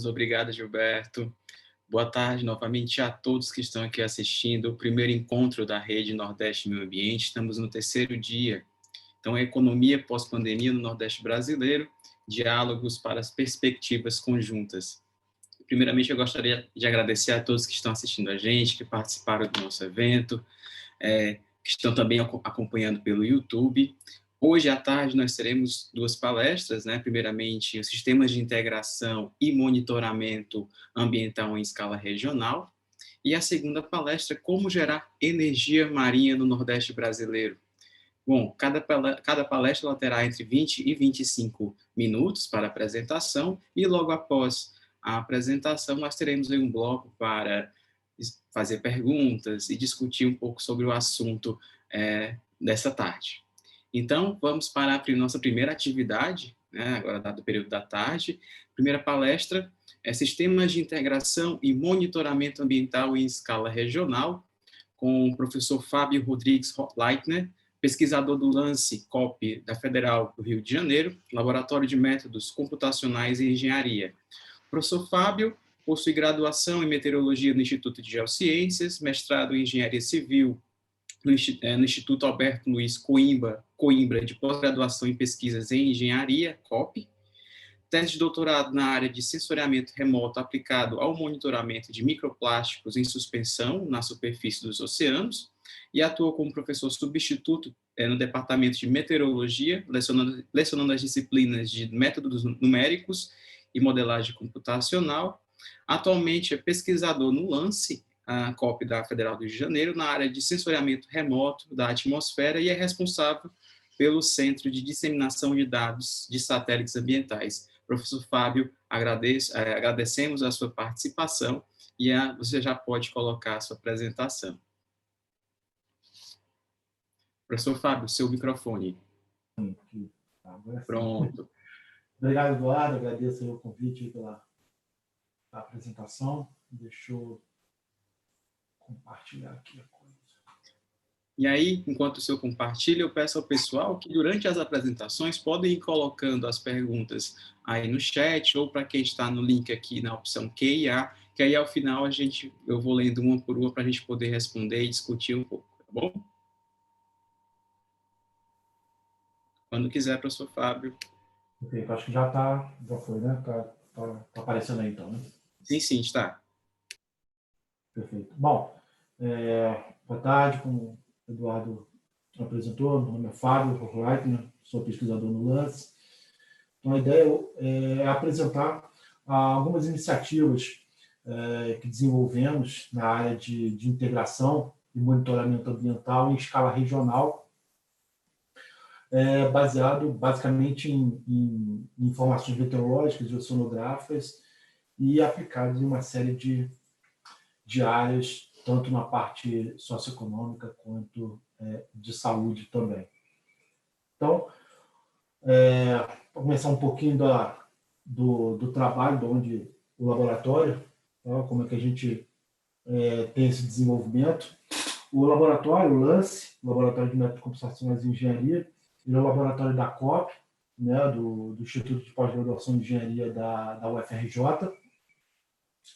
Obrigado, Gilberto. Boa tarde novamente a todos que estão aqui assistindo o primeiro encontro da Rede Nordeste Meio Ambiente. Estamos no terceiro dia. Então, a economia pós-pandemia no Nordeste brasileiro, diálogos para as perspectivas conjuntas. Primeiramente, eu gostaria de agradecer a todos que estão assistindo a gente, que participaram do nosso evento, que estão também acompanhando pelo YouTube. Hoje à tarde nós teremos duas palestras, né? Primeiramente, os sistemas de integração e monitoramento ambiental em escala regional, e a segunda palestra, como gerar energia marinha no Nordeste brasileiro. Bom, cada palestra ela terá entre 20 e 25 minutos para apresentação, e logo após a apresentação nós teremos um bloco para fazer perguntas e discutir um pouco sobre o assunto dessa tarde. Então, vamos para a nossa primeira atividade, né, agora dado o período da tarde. Primeira palestra é Sistemas de Integração e Monitoramento Ambiental em Escala Regional, com o professor Fábio Rodrigues Leitner, pesquisador do LANCE COP da Federal do Rio de Janeiro, Laboratório de Métodos Computacionais e Engenharia. O professor Fábio possui graduação em Meteorologia no Instituto de Geociências, mestrado em Engenharia Civil no Instituto Alberto Luiz Coimbra, de pós-graduação em Pesquisas em Engenharia, COP, tese de doutorado na área de sensoriamento remoto aplicado ao monitoramento de microplásticos em suspensão na superfície dos oceanos, e atua como professor substituto no Departamento de Meteorologia, lecionando as disciplinas de métodos numéricos e modelagem computacional. Atualmente é pesquisador no LANCE, a COP da Federal do Rio de Janeiro, na área de sensoriamento remoto da atmosfera, e é responsável pelo Centro de Disseminação de Dados de Satélites Ambientais. Professor Fábio, agradecemos a sua participação e você já pode colocar a sua apresentação. Professor Fábio, seu microfone. Pronto. Obrigado, Eduardo. Agradeço o convite pela apresentação. Deixa eu compartilhar aqui a coisa. E aí, enquanto o senhor compartilha, eu peço ao pessoal que durante as apresentações podem ir colocando as perguntas aí no chat, ou para quem está no link aqui na opção Q&A, que aí ao final eu vou lendo uma por uma para a gente poder responder e discutir um pouco, tá bom? Quando quiser, professor Fábio. Perfeito, acho que já foi, né? Tá aparecendo aí então, né? Sim, está. Perfeito. Bom, boa tarde, como o Eduardo apresentou, meu nome é Fábio Leitner, sou pesquisador no LANCE. Então, a ideia é apresentar algumas iniciativas que desenvolvemos na área de integração e monitoramento ambiental em escala regional, baseado basicamente em informações meteorológicas e oceanográficas e aplicadas em uma série de áreas, tanto na parte socioeconômica quanto de saúde também. Então, para começar um pouquinho do trabalho, de onde o laboratório, como é que a gente tem esse desenvolvimento. O laboratório, o LANCE, Laboratório de Métodos Computacionais e Engenharia, ele é o laboratório da COP, né, do Instituto de Pós-Graduação de Engenharia da UFRJ.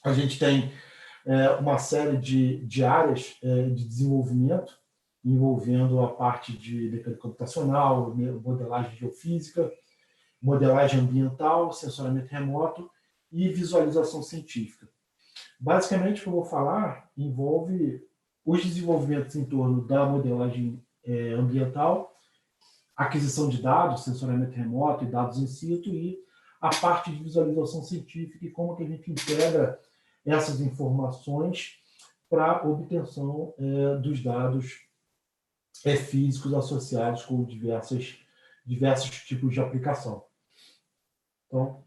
A gente tem uma série de áreas de desenvolvimento, envolvendo a parte de mecânica computacional, modelagem geofísica, modelagem ambiental, sensoriamento remoto e visualização científica. Basicamente, o que eu vou falar envolve os desenvolvimentos em torno da modelagem ambiental, aquisição de dados, sensoriamento remoto e dados in situ, e a parte de visualização científica e como que a gente integra essas informações para a obtenção dos dados físicos associados com diversos tipos de aplicação. Então,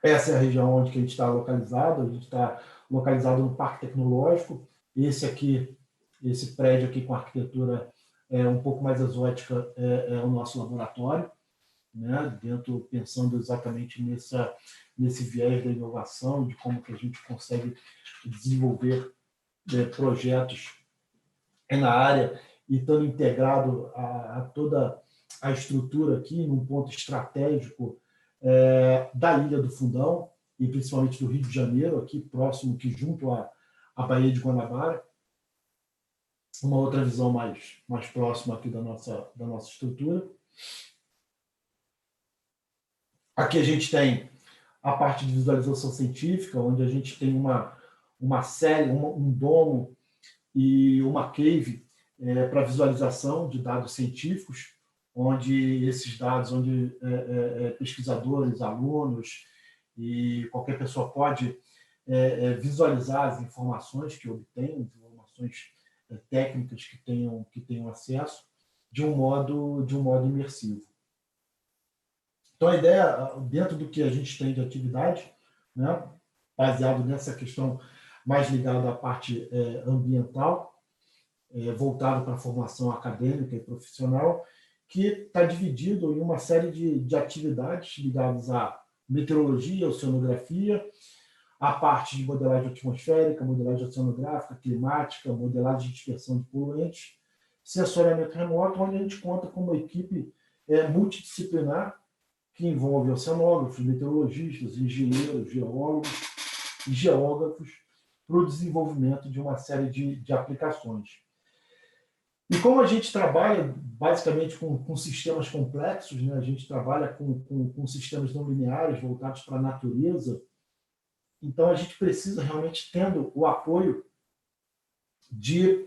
essa é a região onde que a gente está localizado. A gente está localizado no Parque Tecnológico. Esse prédio aqui com arquitetura um pouco mais exótica é o nosso laboratório, né? Pensando exatamente nesse viés da inovação, de como que a gente consegue desenvolver projetos na área e estando integrado a toda a estrutura aqui num ponto estratégico da Ilha do Fundão, e principalmente do Rio de Janeiro, aqui próximo, aqui junto à Baía de Guanabara. Uma outra visão mais próxima aqui da nossa estrutura. Aqui a gente tem a parte de visualização científica, onde a gente tem uma série, um domo e uma cave para visualização de dados científicos, onde esses dados, onde pesquisadores, alunos e qualquer pessoa pode visualizar as informações que obtém, informações técnicas que tenham acesso de um modo imersivo. Então, a ideia, dentro do que a gente tem de atividade, né, baseado nessa questão mais ligada à parte ambiental, voltado para a formação acadêmica e profissional, que está dividido em uma série de atividades ligadas à meteorologia, oceanografia, a parte de modelagem atmosférica, modelagem oceanográfica, climática, modelagem de dispersão de poluentes, sensoriamento remoto, onde a gente conta com uma equipe multidisciplinar que envolve oceanógrafos, meteorologistas, engenheiros, geólogos e geógrafos para o desenvolvimento de uma série de aplicações. E como a gente trabalha basicamente com sistemas complexos, né? A gente trabalha com sistemas não lineares voltados para a natureza, então a gente precisa realmente tendo o apoio de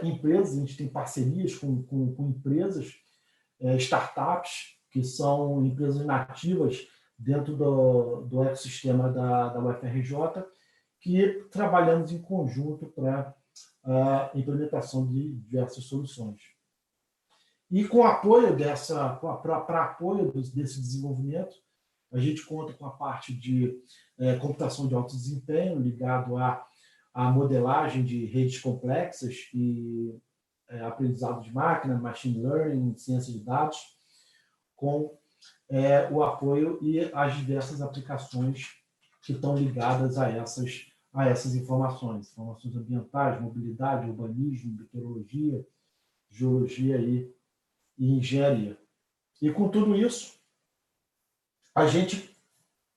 empresas, a gente tem parcerias com empresas, startups, que são empresas nativas dentro do ecossistema da UFRJ, que trabalhamos em conjunto para a implementação de diversas soluções. E com apoio para apoio desse desenvolvimento, a gente conta com a parte de computação de alto desempenho, ligado à modelagem de redes complexas e aprendizado de máquina, machine learning, ciência de dados, com o apoio e as diversas aplicações que estão ligadas a essas informações ambientais, mobilidade, urbanismo, meteorologia, geologia e engenharia. E com tudo isso, a gente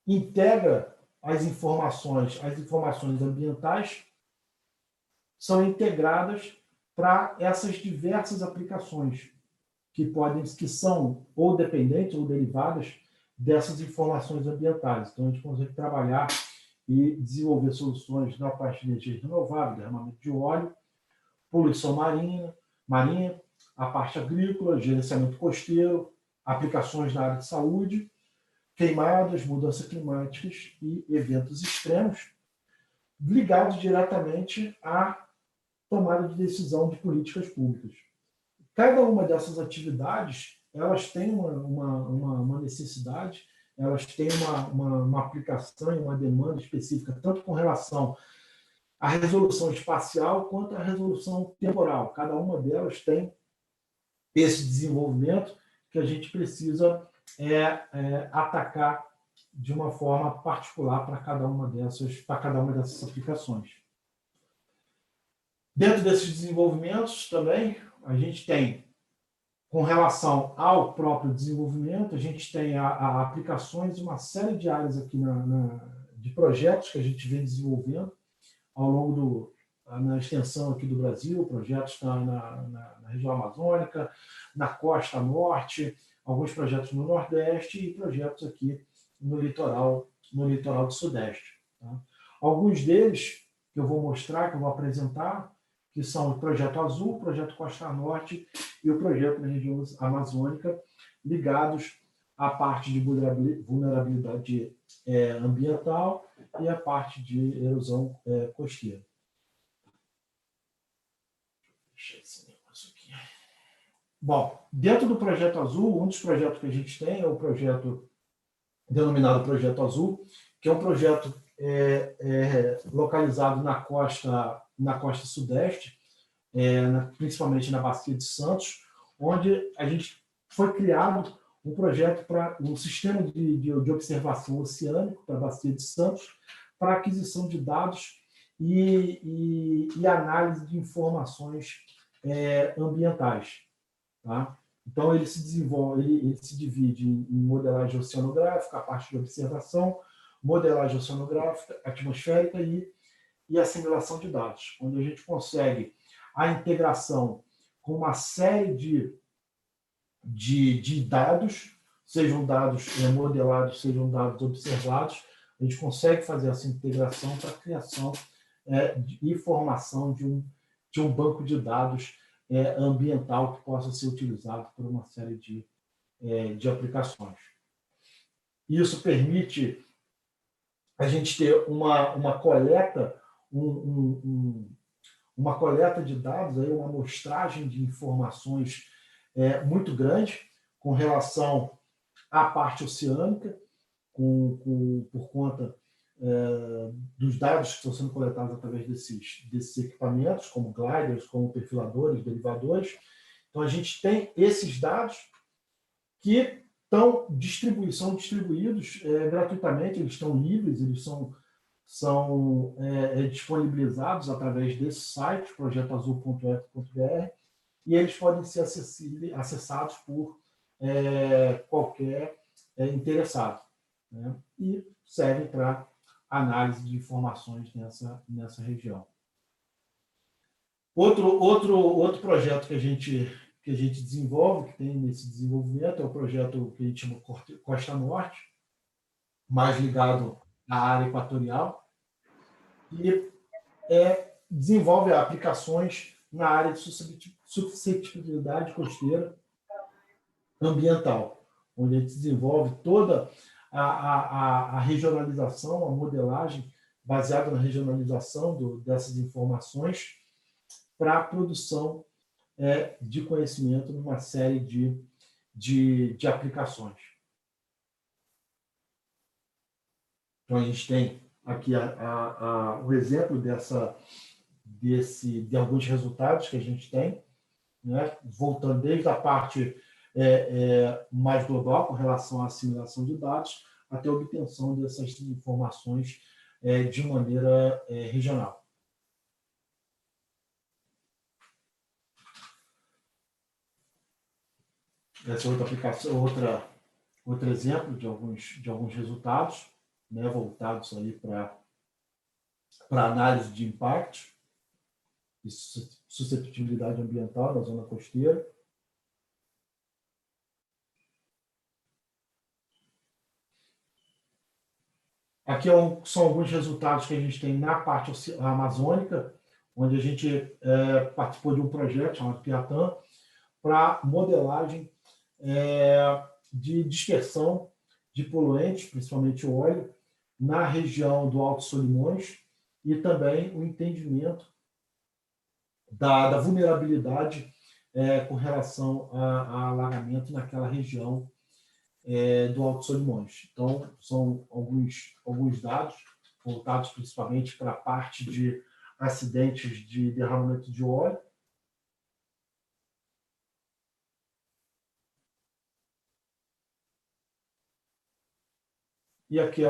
integra as informações ambientais são integradas para essas diversas aplicações que são ou dependentes ou derivadas dessas informações ambientais. Então, a gente consegue trabalhar e desenvolver soluções na parte de energia renovável, derramamento de óleo, poluição marinha, a parte agrícola, gerenciamento costeiro, aplicações na área de saúde, queimadas, mudanças climáticas e eventos extremos, ligados diretamente à tomada de decisão de políticas públicas. Cada uma dessas atividades, elas têm uma necessidade, elas têm uma aplicação e uma demanda específica, tanto com relação à resolução espacial quanto à resolução temporal. Cada uma delas tem esse desenvolvimento que a gente precisa atacar de uma forma particular para cada uma dessas aplicações. Dentro desses desenvolvimentos também, a gente tem, com relação ao próprio desenvolvimento, a gente tem aplicações, uma série de áreas aqui de projetos que a gente vem desenvolvendo ao longo na extensão aqui do Brasil, projetos na região amazônica, na costa norte, alguns projetos no Nordeste e projetos aqui no litoral do Sudeste. Tá? Alguns deles que eu vou mostrar, que eu vou apresentar, que são o Projeto Azul, o Projeto Costa Norte e o Projeto na região amazônica, ligados à parte de vulnerabilidade ambiental e à parte de erosão costeira. Deixa esse negócio aqui. Bom, dentro do Projeto Azul, um dos projetos que a gente tem é o projeto denominado Projeto Azul, que é um projeto localizado na costa sudeste, principalmente na Bacia de Santos, onde a gente foi criado um projeto para um sistema de observação oceânico para a Bacia de Santos, para aquisição de dados e análise de informações ambientais. Tá? Então, ele se divide em modelagem oceanográfica, a parte de observação, modelagem oceanográfica, atmosférica e assimilação de dados, onde a gente consegue a integração com uma série de dados, sejam dados modelados, sejam dados observados, a gente consegue fazer essa integração para a criação e formação de um banco de dados ambiental que possa ser utilizado por uma série de aplicações. Isso permite a gente ter uma coleta, uma coleta de dados, aí, uma amostragem de informações muito grande com relação à parte oceânica, por conta dos dados que estão sendo coletados através desses equipamentos, como gliders, como perfiladores, derivadores. Então, a gente tem esses dados que são distribuídos gratuitamente, eles estão livres, eles são disponibilizados através desse site, projetoazul.f.br, e eles podem ser acessados por qualquer interessado, né? E servem para análise de informações nessa região. Outro projeto que a gente desenvolve, que tem nesse desenvolvimento, é o projeto que a gente chama Costa Norte, mais ligado à área equatorial, e desenvolve aplicações na área de suscetibilidade costeira ambiental, onde a gente desenvolve toda a regionalização, a modelagem baseada na regionalização dessas informações para a produção de conhecimento numa série de aplicações. Então, a gente tem aqui o exemplo de alguns resultados que a gente tem, né? Voltando desde a parte mais global, com relação à assimilação de dados, até a obtenção dessas informações de maneira regional. Essa é outra aplicação, outro exemplo de alguns resultados, né, voltados aí para análise de impactos e suscetibilidade ambiental na zona costeira. Aqui são alguns resultados que a gente tem na parte amazônica, onde a gente participou de um projeto chamado Piatã, para modelagem de dispersão de poluentes, principalmente o óleo, na região do Alto Solimões, e também o entendimento da vulnerabilidade com relação a alagamento naquela região do Alto Solimões. Então, são alguns dados voltados principalmente para a parte de acidentes de derramamento de óleo. E aqui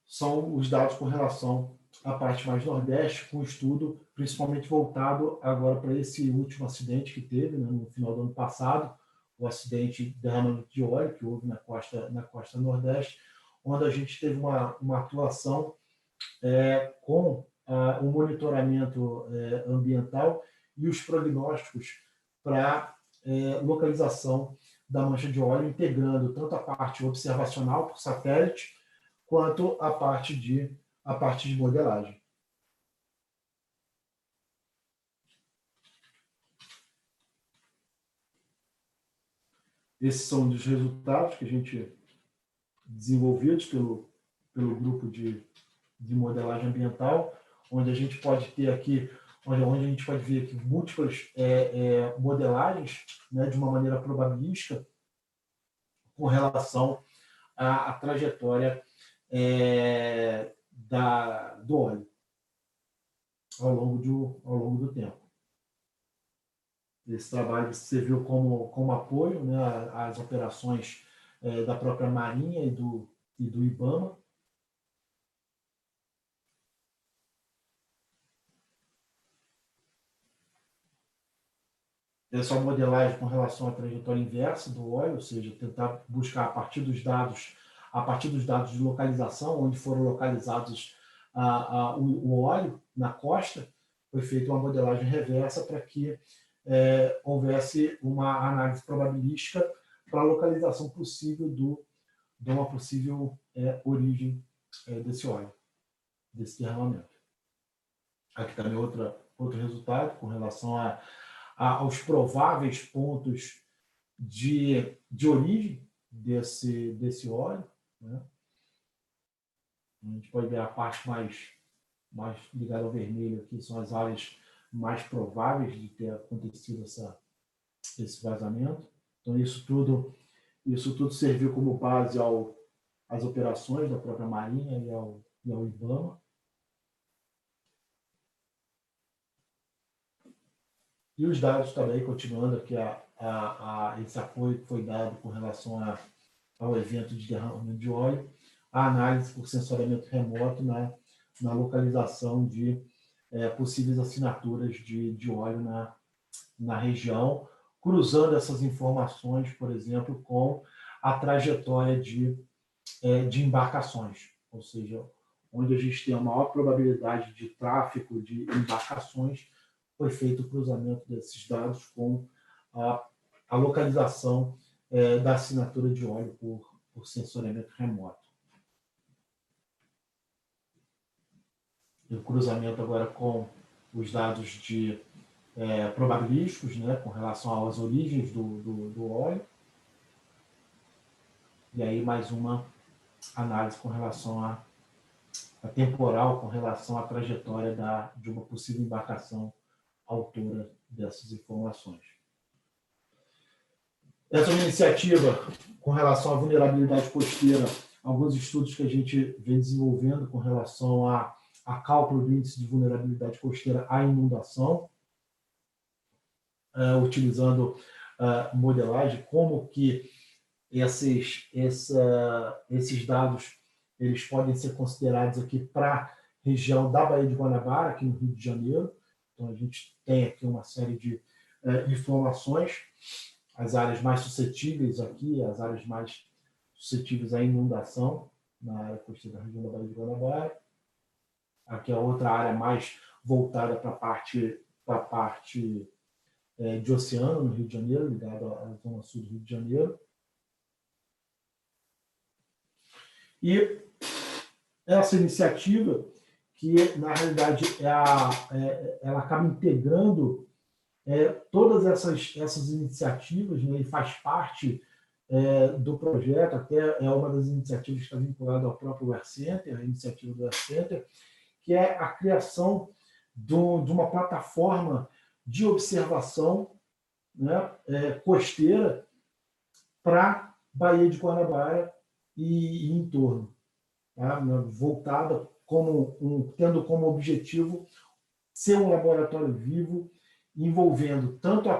são os dados com relação à parte mais nordeste, com estudo principalmente voltado agora para esse último acidente que teve, né, no final do ano passado, o acidente de derramamento de óleo que houve na costa nordeste, onde a gente teve uma atuação com o monitoramento ambiental e os prognósticos para localização da mancha de óleo, integrando tanto a parte observacional por satélite, quanto a parte de modelagem. Esses são os resultados que a gente desenvolvidos pelo grupo de modelagem ambiental, onde a gente pode ter aqui, onde a gente pode ver aqui múltiplas modelagens, né, de uma maneira probabilística com relação à trajetória do óleo ao longo do tempo. Esse trabalho serviu como apoio, né, às operações da própria Marinha e do IBAMA. Essa modelagem com relação à trajetória inversa do óleo, ou seja, tentar buscar a partir dos dados a partir dos dados de localização, onde foram localizados o óleo na costa, foi feita uma modelagem reversa para que houvesse uma análise probabilística para a localização possível de uma possível origem desse óleo, desse derramamento. Aqui também outro resultado com relação aos prováveis pontos de origem desse óleo, né? A gente pode ver a parte mais ligada ao vermelho aqui, são as áreas mais prováveis de ter acontecido esse vazamento. Então, isso tudo serviu como base às operações da própria Marinha e ao IBAMA. E os dados também, continuando aqui, esse apoio que foi dado com relação ao evento de derramamento de óleo, a análise por sensoriamento remoto na localização de possíveis assinaturas de óleo na região, cruzando essas informações, por exemplo, com a trajetória de embarcações, ou seja, onde a gente tem a maior probabilidade de tráfego de embarcações, foi feito o cruzamento desses dados com a localização da assinatura de óleo por sensoriamento remoto. E o cruzamento agora com os dados probabilísticos, né, com relação às origens do óleo. E aí mais uma análise com relação a temporal, com relação à trajetória de uma possível embarcação à altura dessas informações. Essa iniciativa, com relação à vulnerabilidade costeira, alguns estudos que a gente vem desenvolvendo com relação a cálculo do índice de vulnerabilidade costeira à inundação, utilizando modelagem, como que esses dados eles podem ser considerados aqui para a região da Baía de Guanabara, aqui no Rio de Janeiro. Então, a gente tem aqui uma série de informações, as áreas mais suscetíveis aqui, as áreas mais suscetíveis à inundação, na área costeira da região da Baía de Guanabara. Aqui a outra área mais voltada para a parte de oceano, no Rio de Janeiro, ligada à zona sul do Rio de Janeiro. E essa iniciativa, que na realidade ela acaba integrando todas essas iniciativas, né, e faz parte do projeto, até é uma das iniciativas que está vinculada ao próprio Air Center, a iniciativa do Air Center, que é a criação de uma plataforma de observação, né, costeira para Baía de Guanabara e em torno, tá? Voltada tendo como objetivo ser um laboratório vivo, integrando tanto a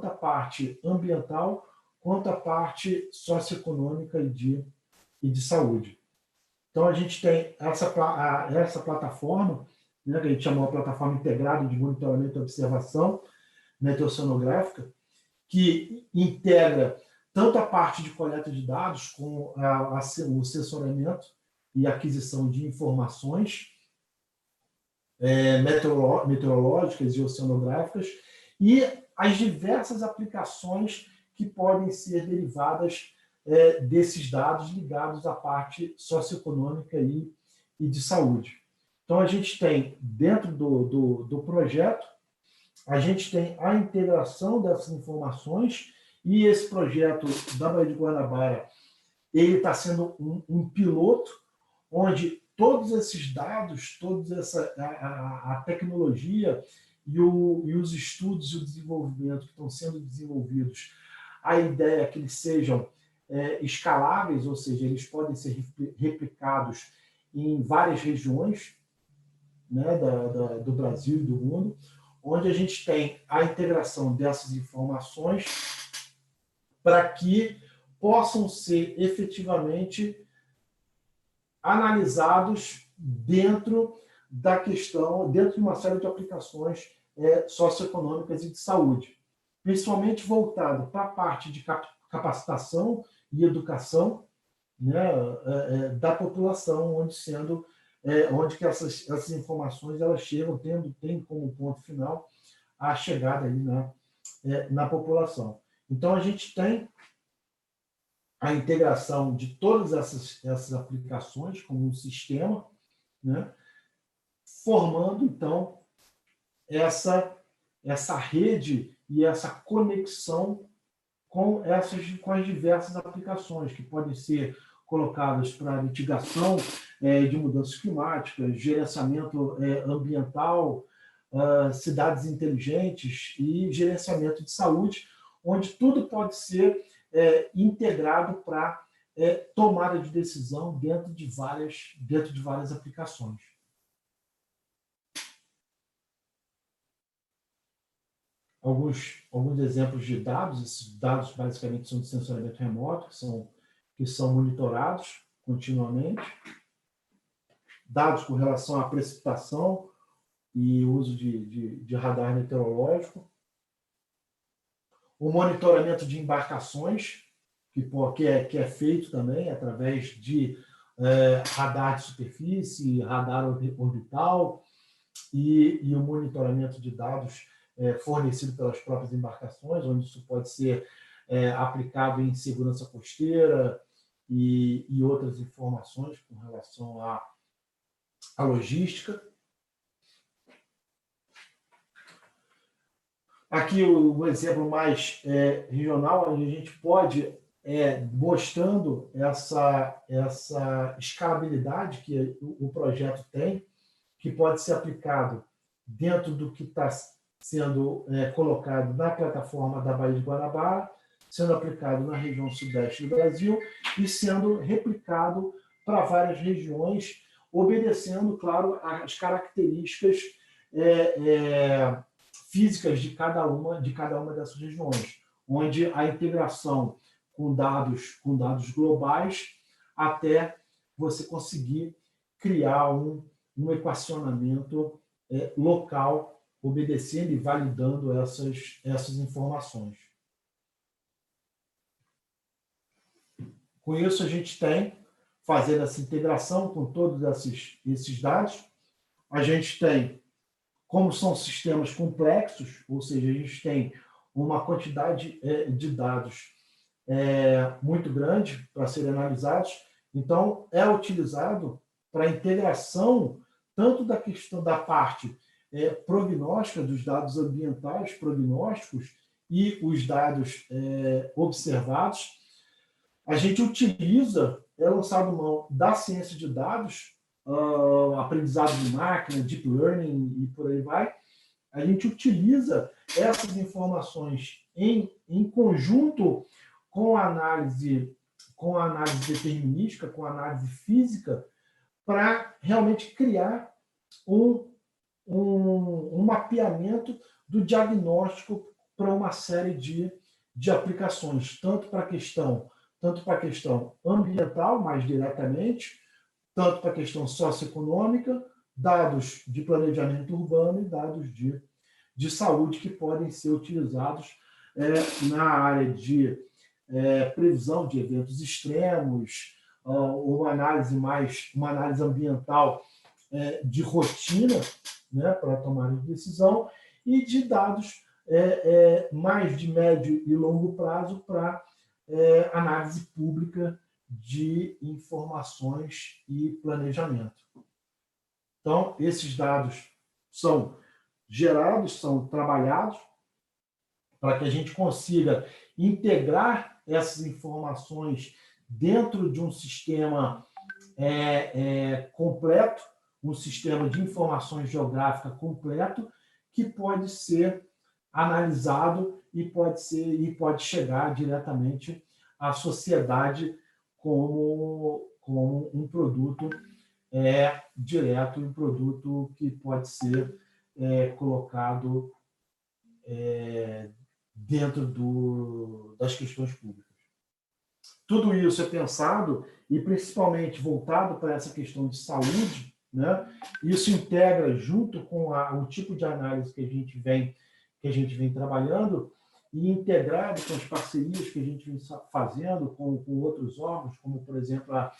parte ambiental quanto a parte socioeconômica e de saúde. Então, a gente tem essa plataforma, né, que a gente chamou de plataforma integrada de monitoramento e observação meteorológica, que integra tanto a parte de coleta de dados com o sensoriamento e aquisição de informações meteorológicas e oceanográficas e as diversas aplicações que podem ser derivadas desses dados ligados à parte socioeconômica e de saúde. Então, a gente tem, dentro do projeto, a gente tem a integração dessas informações e esse projeto da Baía de Guanabara, ele está sendo um piloto onde todos esses dados, a tecnologia e os estudos e o desenvolvimento que estão sendo desenvolvidos, a ideia é que eles sejam escaláveis, ou seja, eles podem ser replicados em várias regiões, né, do Brasil e do mundo, onde a gente tem a integração dessas informações para que possam ser efetivamente analisados dentro da questão, dentro de uma série de aplicações socioeconômicas e de saúde, principalmente voltado para a parte de capacitação e educação, né, da população, onde que essas informações elas chegam, tem como ponto final a chegada ali na população. Então, a gente tem a integração de todas essas aplicações como um sistema, né, formando, então, essa rede e essa conexão com as diversas aplicações que podem ser colocadas para mitigação de mudanças climáticas, gerenciamento ambiental, cidades inteligentes e gerenciamento de saúde, onde tudo pode ser integrado para tomada de decisão dentro de várias aplicações. Alguns exemplos de dados. Esses dados basicamente são de sensoriamento remoto, que são monitorados continuamente. Dados com relação à precipitação e uso de radar meteorológico. O monitoramento de embarcações, que é feito também através de radar de superfície, radar orbital e o monitoramento de dados fornecido pelas próprias embarcações, onde isso pode ser aplicado em segurança costeira e outras informações com relação à logística. Aqui o exemplo mais regional, onde a gente pode, mostrando essa escalabilidade que o projeto tem, que pode ser aplicado dentro do que está sendo colocado na plataforma da Baía de Guanabara, sendo aplicado na região sudeste do Brasil e sendo replicado para várias regiões, obedecendo, claro, as características físicas de cada uma dessas regiões, onde a integração com dados globais até você conseguir criar um equacionamento local, obedecendo e validando essas informações. Com isso, a gente tem, fazendo essa integração com todos esses dados, a gente tem, como são sistemas complexos, ou seja, a gente tem uma quantidade de dados muito grande para serem analisados, então é utilizado para a integração tanto da questão da parte prognóstica, dos dados ambientais prognósticos e os dados observados. A gente utiliza, lançado mão da ciência de dados, aprendizado de máquina, deep learning e por aí vai. A gente utiliza essas informações em conjunto com a análise determinística, com a análise física, para realmente criar um mapeamento do diagnóstico para uma série de aplicações, tanto para a questão ambiental, mais diretamente, tanto para a questão socioeconômica, dados de planejamento urbano e dados de saúde que podem ser utilizados na área de previsão de eventos extremos, uma análise ambiental de rotina, né, para tomar de decisão, e de dados mais de médio e longo prazo para análise pública de informações e planejamento. Então, esses dados são gerados, são trabalhados para que a gente consiga integrar essas informações dentro de um sistema completo, um sistema de informações geográfica completo, que pode ser analisado e pode chegar diretamente à sociedade como um produto direto, um produto que pode ser colocado dentro das questões públicas. Tudo isso é pensado e principalmente voltado para essa questão de saúde, né? Isso integra junto com o tipo de análise que a gente vem trabalhando, e integrado com as parcerias que a gente vem fazendo com outros órgãos, como, por exemplo, a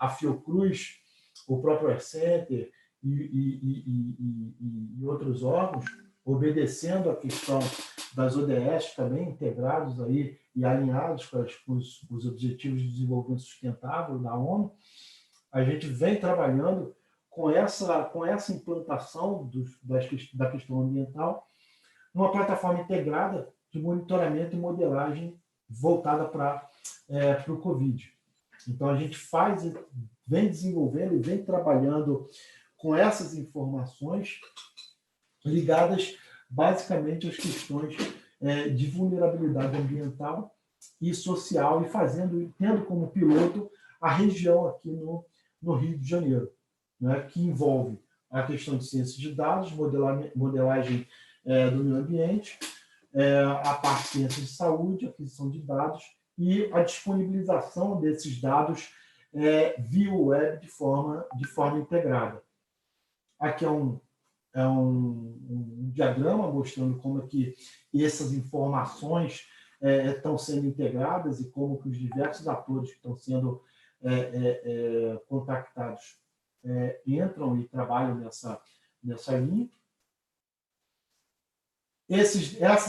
Fiocruz, o próprio Air Center e outros órgãos, obedecendo a questão das ODS também, integrados aí e alinhados com os Objetivos de Desenvolvimento Sustentável da ONU, a gente vem trabalhando com essa implantação da questão ambiental numa plataforma integrada de monitoramento e modelagem voltada para o Covid. Então, a gente vem desenvolvendo e vem trabalhando com essas informações ligadas basicamente às questões de vulnerabilidade ambiental e social e tendo como piloto a região aqui no Rio de Janeiro, né, que envolve a questão de ciência de dados, modelagem do meio ambiente, a parte de ciência de saúde, aquisição de dados e a disponibilização desses dados via web de forma integrada. Aqui é um diagrama mostrando como é que essas informações estão sendo integradas e como que os diversos atores que estão sendo contactados entram e trabalham nessa linha.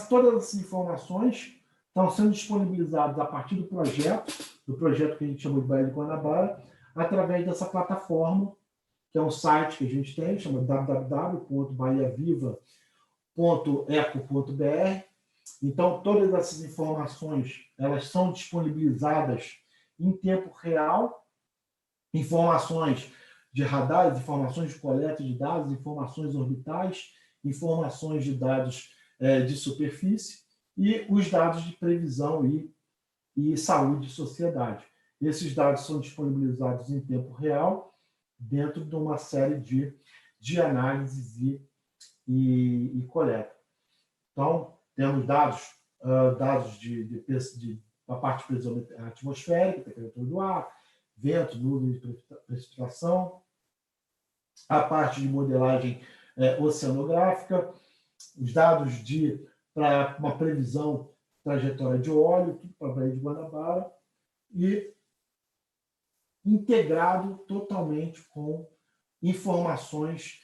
Todas essas informações estão sendo disponibilizadas a partir do projeto que a gente chama de Baía de Guanabara, através dessa plataforma, que é um site que a gente tem, chama www.bahiaviva.eco.br. Então, todas essas informações elas são disponibilizadas em tempo real, informações de radares, informações de coleta de dados, informações orbitais, informações de dados de superfície e os dados de previsão e saúde de sociedade. Esses dados são disponibilizados em tempo real dentro de uma série de análises e coleta. Então, temos dados da parte de previsão atmosférica, temperatura do ar, vento, nuvens de precipitação, a parte de modelagem oceanográfica, os dados para uma previsão trajetória de óleo, tudo para a Baía de Guanabara, e integrado totalmente com informações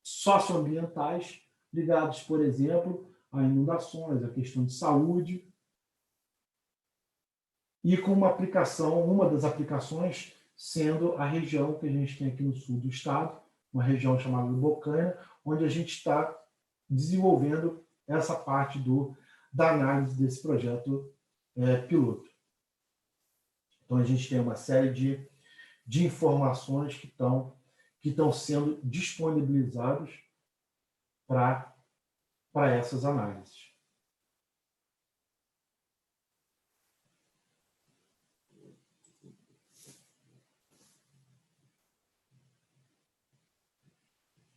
socioambientais ligadas, por exemplo, a inundações, a questão de saúde, e com uma das aplicações sendo a região que a gente tem aqui no sul do estado, uma região chamada Bocaina, onde a gente está desenvolvendo essa parte da análise desse projeto piloto. Então, a gente tem uma série de informações que estão sendo disponibilizadas para essas análises.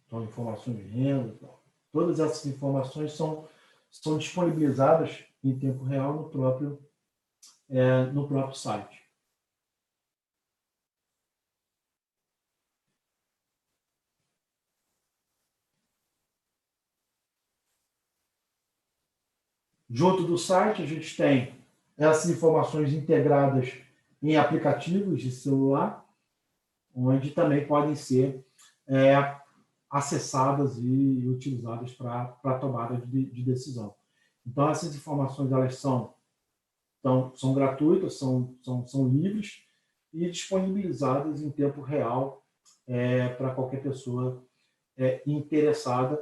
Então, informações de renda, todas essas informações são disponibilizadas em tempo real no próprio site. Junto do site, a gente tem essas informações integradas em aplicativos de celular, onde também podem ser acessadas e utilizadas para tomada de decisão. Então, essas informações elas são gratuitas, são livres e disponibilizadas em tempo real para qualquer pessoa interessada.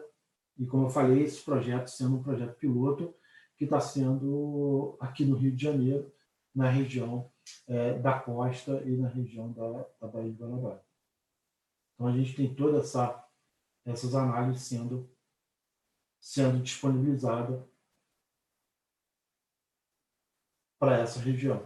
E, como eu falei, esse projeto sendo um projeto piloto que está sendo aqui no Rio de Janeiro, na região da costa e na região da Baía de Guanabara. Então, a gente tem todas essas análises sendo disponibilizadas para essa região.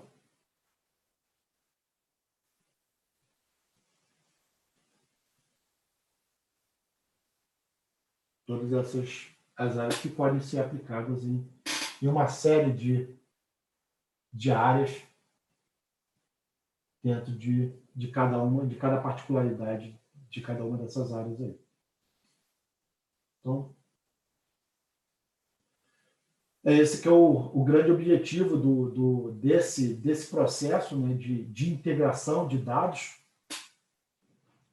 Todas as áreas que podem ser aplicadas em uma série de áreas dentro de cada particularidade de cada uma dessas áreas aí. Então, Esse que é o grande objetivo desse processo, né, de integração de dados,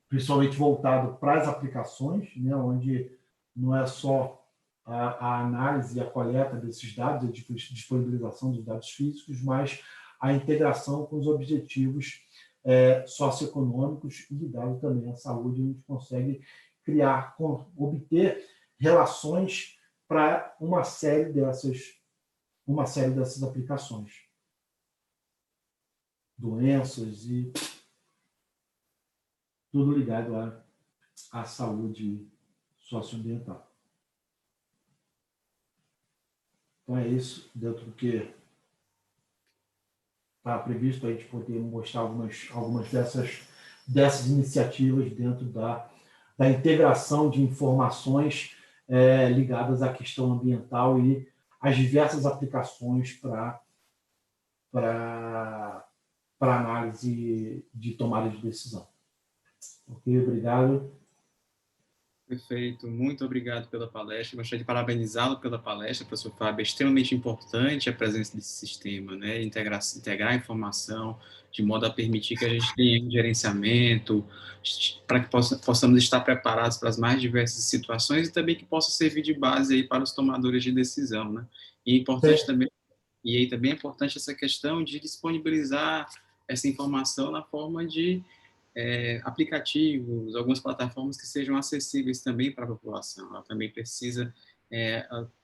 principalmente voltado para as aplicações, né, onde não é só a análise e a coleta desses dados, a disponibilização dos dados físicos, mas a integração com os objetivos socioeconômicos e ligado também à saúde, a gente consegue obter relações para uma série dessas aplicações, doenças e tudo ligado à saúde socioambiental. Então é isso, dentro do que está previsto, a gente poder mostrar algumas dessas iniciativas dentro da integração de informações ligadas à questão ambiental e as diversas aplicações para análise de tomada de decisão. Ok, obrigado. Perfeito, muito obrigado pela palestra. Gostaria de parabenizá-lo pela palestra, professor Fábio. É extremamente importante a presença desse sistema, né? Integrar a informação de modo a permitir que a gente tenha um gerenciamento, para que possamos estar preparados para as mais diversas situações e também que possa servir de base aí para os tomadores de decisão, né? E é importante também, e aí também é importante essa questão de disponibilizar essa informação na forma de aplicativos, algumas plataformas que sejam acessíveis também para a população. Ela também precisa,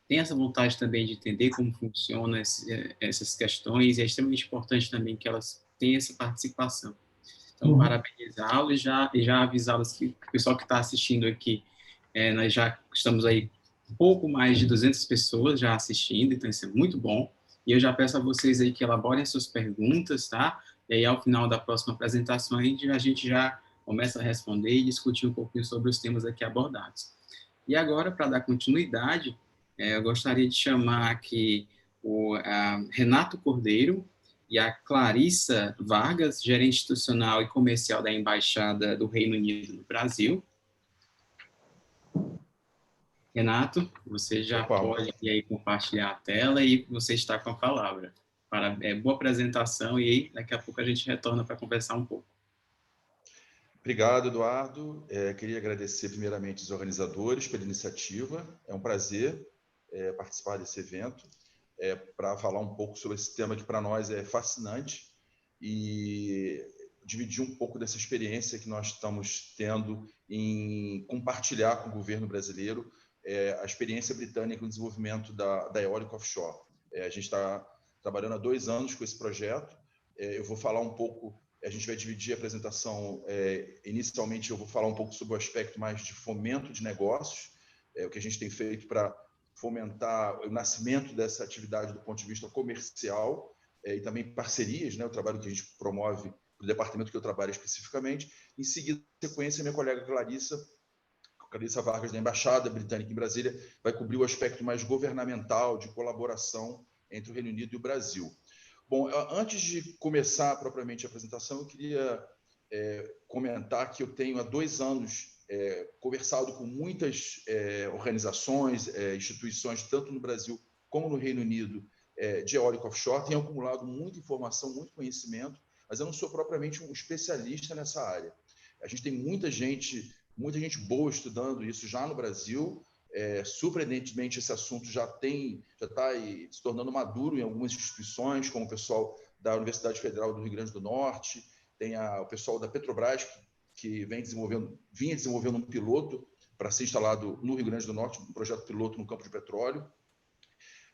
tem essa vontade também de entender como funcionam essas questões, e é extremamente importante também que elas tenham essa participação. Então, parabenizá-los e já avisá-los que o pessoal que está assistindo aqui, nós já estamos aí um pouco mais de 200 pessoas já assistindo, então isso é muito bom. E eu já peço a vocês aí que elaborem suas perguntas, tá? E aí, ao final da próxima apresentação, a gente já começa a responder e discutir um pouquinho sobre os temas aqui abordados. E agora, para dar continuidade, eu gostaria de chamar aqui o Renato Cordeiro e a Clarissa Vargas, gerente institucional e comercial da Embaixada do Reino Unido no Brasil. Renato, você já pode aí compartilhar a tela e você está com a palavra. Boa apresentação e aí daqui a pouco a gente retorna para conversar um pouco. Obrigado, Eduardo. Queria agradecer primeiramente os organizadores pela iniciativa. É um prazer participar desse evento para falar um pouco sobre esse tema que para nós é fascinante e dividir um pouco dessa experiência que nós estamos tendo em compartilhar com o governo brasileiro a experiência britânica no desenvolvimento da eólica offshore. A gente está trabalhando há 2 anos com esse projeto. Eu vou falar um pouco, a gente vai dividir a apresentação, inicialmente eu vou falar um pouco sobre o aspecto mais de fomento de negócios, o que a gente tem feito para fomentar o nascimento dessa atividade do ponto de vista comercial e também parcerias, né, o trabalho que a gente promove para o departamento que eu trabalho especificamente. Em seguida, na sequência, minha colega Clarissa Vargas, da Embaixada Britânica em Brasília, vai cobrir o aspecto mais governamental de colaboração entre o Reino Unido e o Brasil. Bom, antes de começar propriamente a apresentação, eu queria comentar que eu tenho há 2 anos conversado com muitas organizações, instituições, tanto no Brasil como no Reino Unido, de eólica offshore, tenho acumulado muita informação, muito conhecimento, mas eu não sou propriamente um especialista nessa área. A gente tem muita gente boa estudando isso já no Brasil. Surpreendentemente, esse assunto já está se tornando maduro em algumas instituições, como o pessoal da Universidade Federal do Rio Grande do Norte, tem o pessoal da Petrobras, que vinha desenvolvendo um piloto para ser instalado no Rio Grande do Norte, um projeto piloto no campo de petróleo.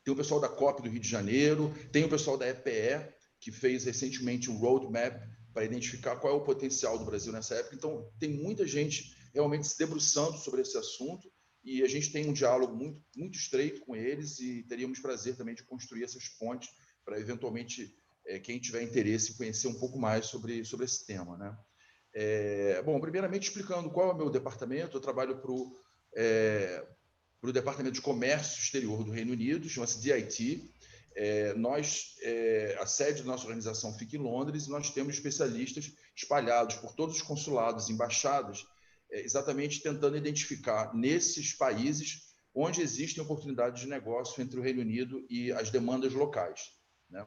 Tem o pessoal da COP do Rio de Janeiro, tem o pessoal da EPE, que fez recentemente um roadmap para identificar qual é o potencial do Brasil nessa época. Então, tem muita gente realmente se debruçando sobre esse assunto e a gente tem um diálogo muito, muito estreito com eles e teríamos prazer também de construir essas pontes para, eventualmente, quem tiver interesse em conhecer um pouco mais sobre esse tema, né? Bom, primeiramente, explicando qual é o meu departamento, eu trabalho para o Departamento de Comércio Exterior do Reino Unido, chama-se DIT. A sede da nossa organização fica em Londres e nós temos especialistas espalhados por todos os consulados e embaixadas, exatamente tentando identificar nesses países onde existem oportunidades de negócio entre o Reino Unido e as demandas locais, né?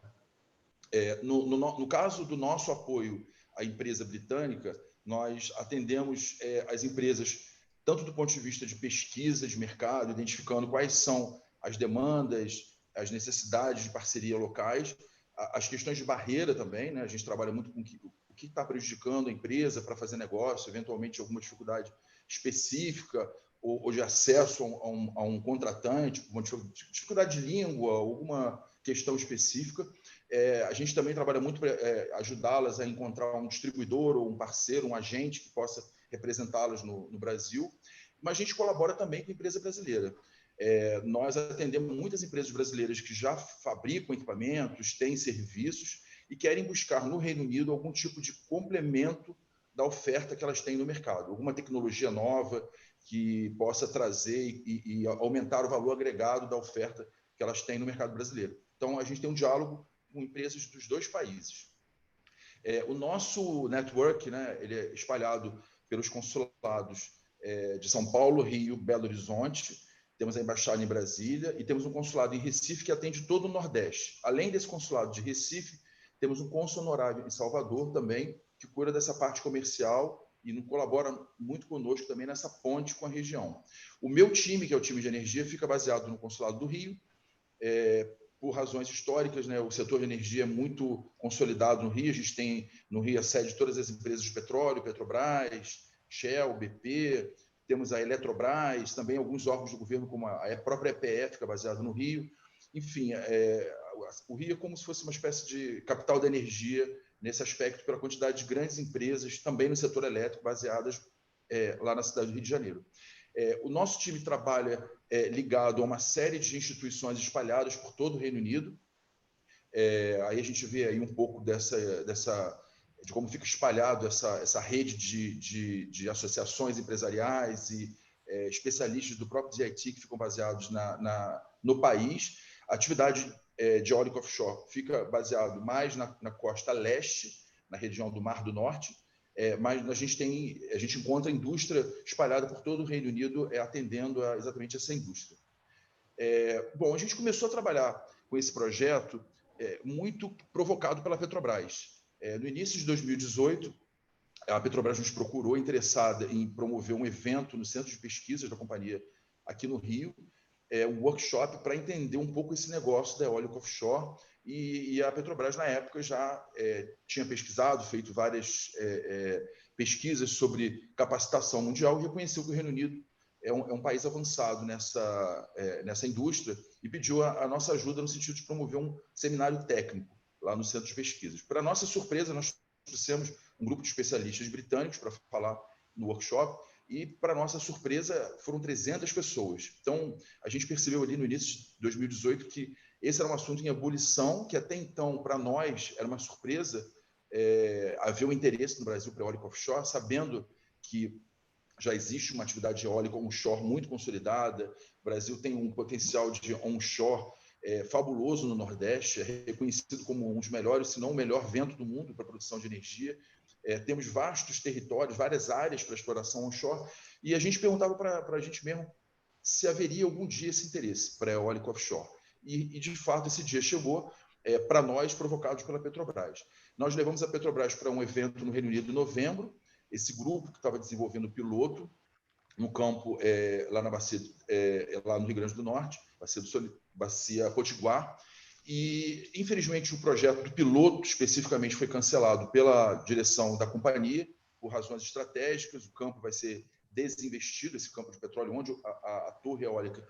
No caso do nosso apoio à empresa britânica, nós atendemos as empresas tanto do ponto de vista de pesquisa de mercado, identificando quais são as demandas, as necessidades de parceria locais, as questões de barreira também, né? A gente trabalha muito com o que está prejudicando a empresa para fazer negócio, eventualmente alguma dificuldade específica ou de acesso a um contratante, uma dificuldade de língua, alguma questão específica. A gente também trabalha muito para ajudá-las a encontrar um distribuidor ou um parceiro, um agente que possa representá-las no Brasil. Mas a gente colabora também com a empresa brasileira. Nós atendemos muitas empresas brasileiras que já fabricam equipamentos, têm serviços e querem buscar no Reino Unido algum tipo de complemento da oferta que elas têm no mercado, alguma tecnologia nova que possa trazer e aumentar o valor agregado da oferta que elas têm no mercado brasileiro. Então, a gente tem um diálogo com empresas dos dois países. O nosso network, né, ele é espalhado pelos consulados de São Paulo, Rio, Belo Horizonte, temos a embaixada em Brasília e temos um consulado em Recife que atende todo o Nordeste. Além desse consulado de Recife, temos um cônsul honorário em Salvador também, que cuida dessa parte comercial e colabora muito conosco também nessa ponte com a região. O meu time, que é o time de energia, fica baseado no consulado do Rio, por razões históricas, né? O setor de energia é muito consolidado no Rio. A gente tem no Rio a sede de todas as empresas de petróleo, Petrobras, Shell, BP, temos a Eletrobras, também alguns órgãos do governo, como a própria EPE, fica baseada no Rio. Enfim, o Rio é como se fosse uma espécie de capital da energia nesse aspecto, pela quantidade de grandes empresas, também no setor elétrico, baseadas lá na cidade do Rio de Janeiro. O nosso time trabalha ligado a uma série de instituições espalhadas por todo o Reino Unido. Aí a gente vê aí um pouco de como fica espalhado essa rede de associações empresariais e especialistas do próprio DIT que ficam baseados no país. A atividade de eólica offshore fica baseado mais na costa leste, na região do Mar do Norte, mas a gente encontra a indústria espalhada por todo o Reino Unido atendendo a exatamente essa indústria. Bom, a gente começou a trabalhar com esse projeto muito provocado pela Petrobras. No início de 2018, a Petrobras nos procurou interessada em promover um evento no Centro de Pesquisas da companhia aqui no Rio, um workshop para entender um pouco esse negócio da eólica offshore, e a Petrobras, na época, já tinha pesquisado, feito várias pesquisas sobre capacitação mundial e reconheceu que o Reino Unido é um país avançado nessa indústria e pediu a nossa ajuda no sentido de promover um seminário técnico lá no Centro de Pesquisas. Para nossa surpresa, nós trouxemos um grupo de especialistas britânicos para falar no workshop e, para nossa surpresa, foram 300 pessoas. Então, a gente percebeu ali no início de 2018 que esse era um assunto em ebulição, que até então, para nós, era uma surpresa haver um interesse no Brasil para eólica offshore, sabendo que já existe uma atividade eólica onshore muito consolidada. O Brasil tem um potencial de onshore fabuloso no Nordeste, é reconhecido como um dos melhores, se não o melhor vento do mundo para a produção de energia. Temos vastos territórios, várias áreas para exploração onshore, e a gente perguntava para a gente mesmo se haveria algum dia esse interesse para a eólica offshore. E, de fato, esse dia chegou para nós, provocados pela Petrobras. Nós levamos a Petrobras para um evento no Reino Unido em novembro. Esse grupo que estava desenvolvendo o piloto no campo lá na bacia, lá no Rio Grande do Norte, bacia Potiguar, e infelizmente o projeto do piloto especificamente foi cancelado pela direção da companhia por razões estratégicas. O campo vai ser desinvestido, esse campo de petróleo onde a torre eólica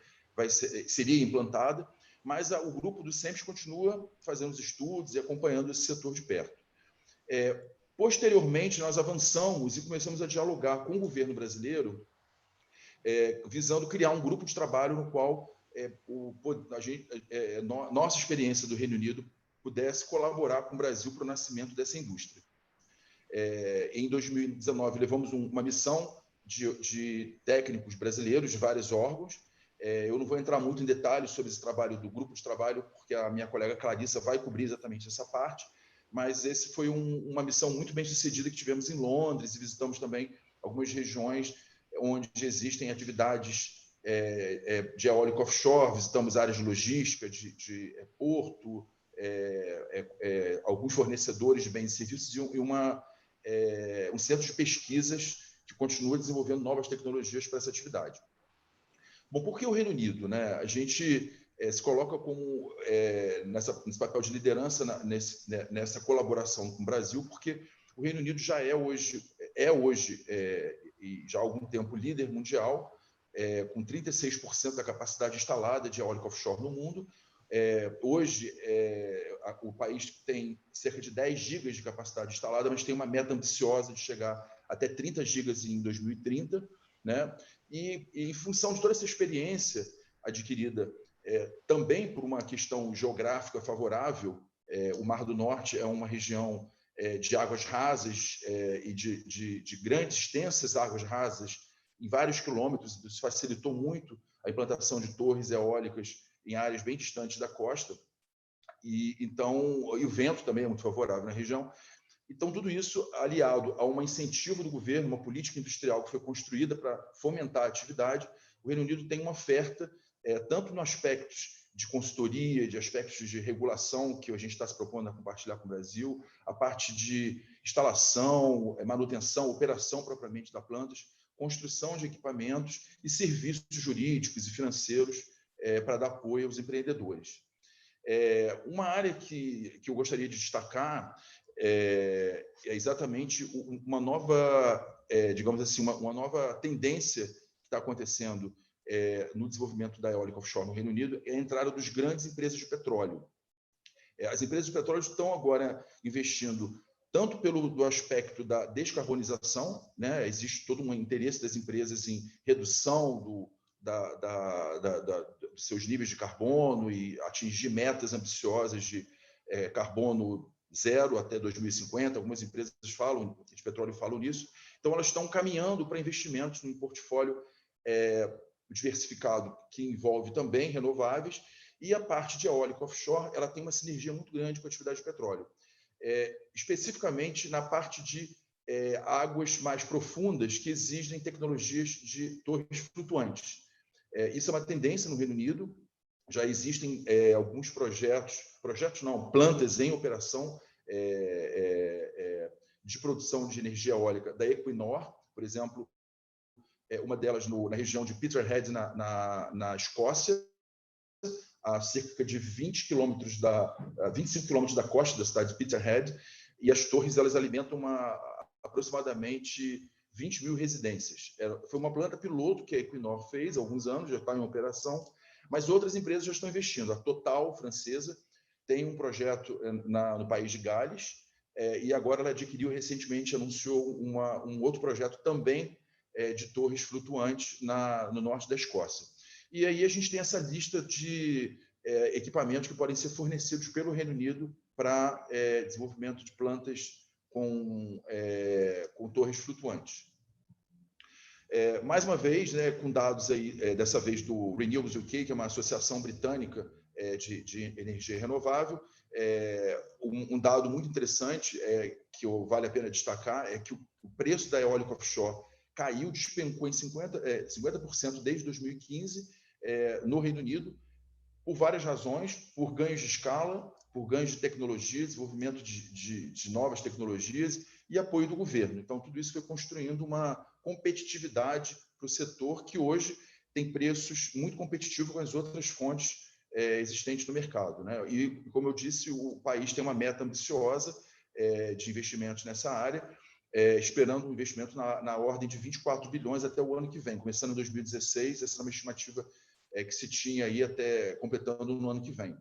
seria implantada, mas o grupo do SEMPES continua fazendo os estudos e acompanhando esse setor de perto. Posteriormente, nós avançamos e começamos a dialogar com o governo brasileiro, visando criar um grupo de trabalho no qual nossa experiência do Reino Unido pudesse colaborar com o Brasil para o nascimento dessa indústria. Em 2019, levamos uma missão de técnicos brasileiros de vários órgãos. Eu não vou entrar muito em detalhes sobre esse trabalho do grupo de trabalho, porque a minha colega Clarissa vai cobrir exatamente essa parte, mas esse foi uma missão muito bem sucedida que tivemos em Londres, e visitamos também algumas regiões onde existem atividades de eólica offshore, visitamos áreas de logística, de porto, alguns fornecedores de bens e serviços e um centro de pesquisas que continua desenvolvendo novas tecnologias para essa atividade. Bom, por que o Reino Unido, né? A gente se coloca como nesse papel de liderança nessa colaboração com o Brasil, porque o Reino Unido já é hoje e já há algum tempo líder mundial, com 36% da capacidade instalada de eólica offshore no mundo. Hoje, o país tem cerca de 10 gigas de capacidade instalada, mas tem uma meta ambiciosa de chegar até 30 gigas em 2030, né? E em função de toda essa experiência adquirida, também por uma questão geográfica favorável, o Mar do Norte é uma região de águas rasas e de grandes, extensas águas rasas em vários quilômetros. Isso facilitou muito a implantação de torres eólicas em áreas bem distantes da costa. E o vento também é muito favorável na região. Então, tudo isso aliado a um incentivo do governo, uma política industrial que foi construída para fomentar a atividade, o Reino Unido tem uma oferta, tanto no aspectos de consultoria, de aspectos de regulação, que a gente está se propondo a compartilhar com o Brasil, a parte de instalação, manutenção, operação propriamente das plantas, construção de equipamentos e serviços jurídicos e financeiros para dar apoio aos empreendedores. Uma área que eu gostaria de destacar é exatamente uma nova, digamos assim, uma nova tendência que está acontecendo no desenvolvimento da eólica offshore no Reino Unido, é a entrada dos grandes empresas de petróleo. As empresas de petróleo estão agora investindo tanto do aspecto da descarbonização, né? Existe todo um interesse das empresas em redução dos seus níveis de carbono e atingir metas ambiciosas de carbono zero até 2050. Algumas empresas de petróleo falam nisso. Então, elas estão caminhando para investimentos num portfólio diversificado que envolve também renováveis, e a parte de eólica offshore ela tem uma sinergia muito grande com a atividade de petróleo. Especificamente na parte de águas mais profundas que exigem tecnologias de torres flutuantes. Isso é uma tendência no Reino Unido. Já existem alguns plantas em operação de produção de energia eólica da Equinor, por exemplo, uma delas na região de Peterhead, na Escócia, a cerca de 25 quilômetros da costa da cidade de Peterhead, e as torres elas alimentam aproximadamente 20 mil residências. Foi uma planta piloto que a Equinor fez há alguns anos, já está em operação, mas outras empresas já estão investindo. A Total, francesa, tem um projeto no país de Gales, e agora ela recentemente anunciou um outro projeto também de torres flutuantes no norte da Escócia. E aí a gente tem essa lista de equipamentos que podem ser fornecidos pelo Reino Unido para desenvolvimento de plantas com torres flutuantes. Mais uma vez, né, com dados aí, dessa vez do Renewables UK, que é uma associação britânica de energia renovável, um dado muito interessante que vale a pena destacar é que o preço da eólica offshore despencou em 50% desde 2015 no Reino Unido, por várias razões, por ganhos de escala, por ganhos de tecnologia, desenvolvimento de novas tecnologias e apoio do governo. Então, tudo isso foi construindo uma competitividade para o setor que hoje tem preços muito competitivos com as outras fontes existentes no mercado, né? E, como eu disse, o país tem uma meta ambiciosa de investimentos nessa área, esperando um investimento na ordem de 24 bilhões até o ano que vem, começando em 2016, essa é uma estimativa que se tinha aí até completando no ano que vem.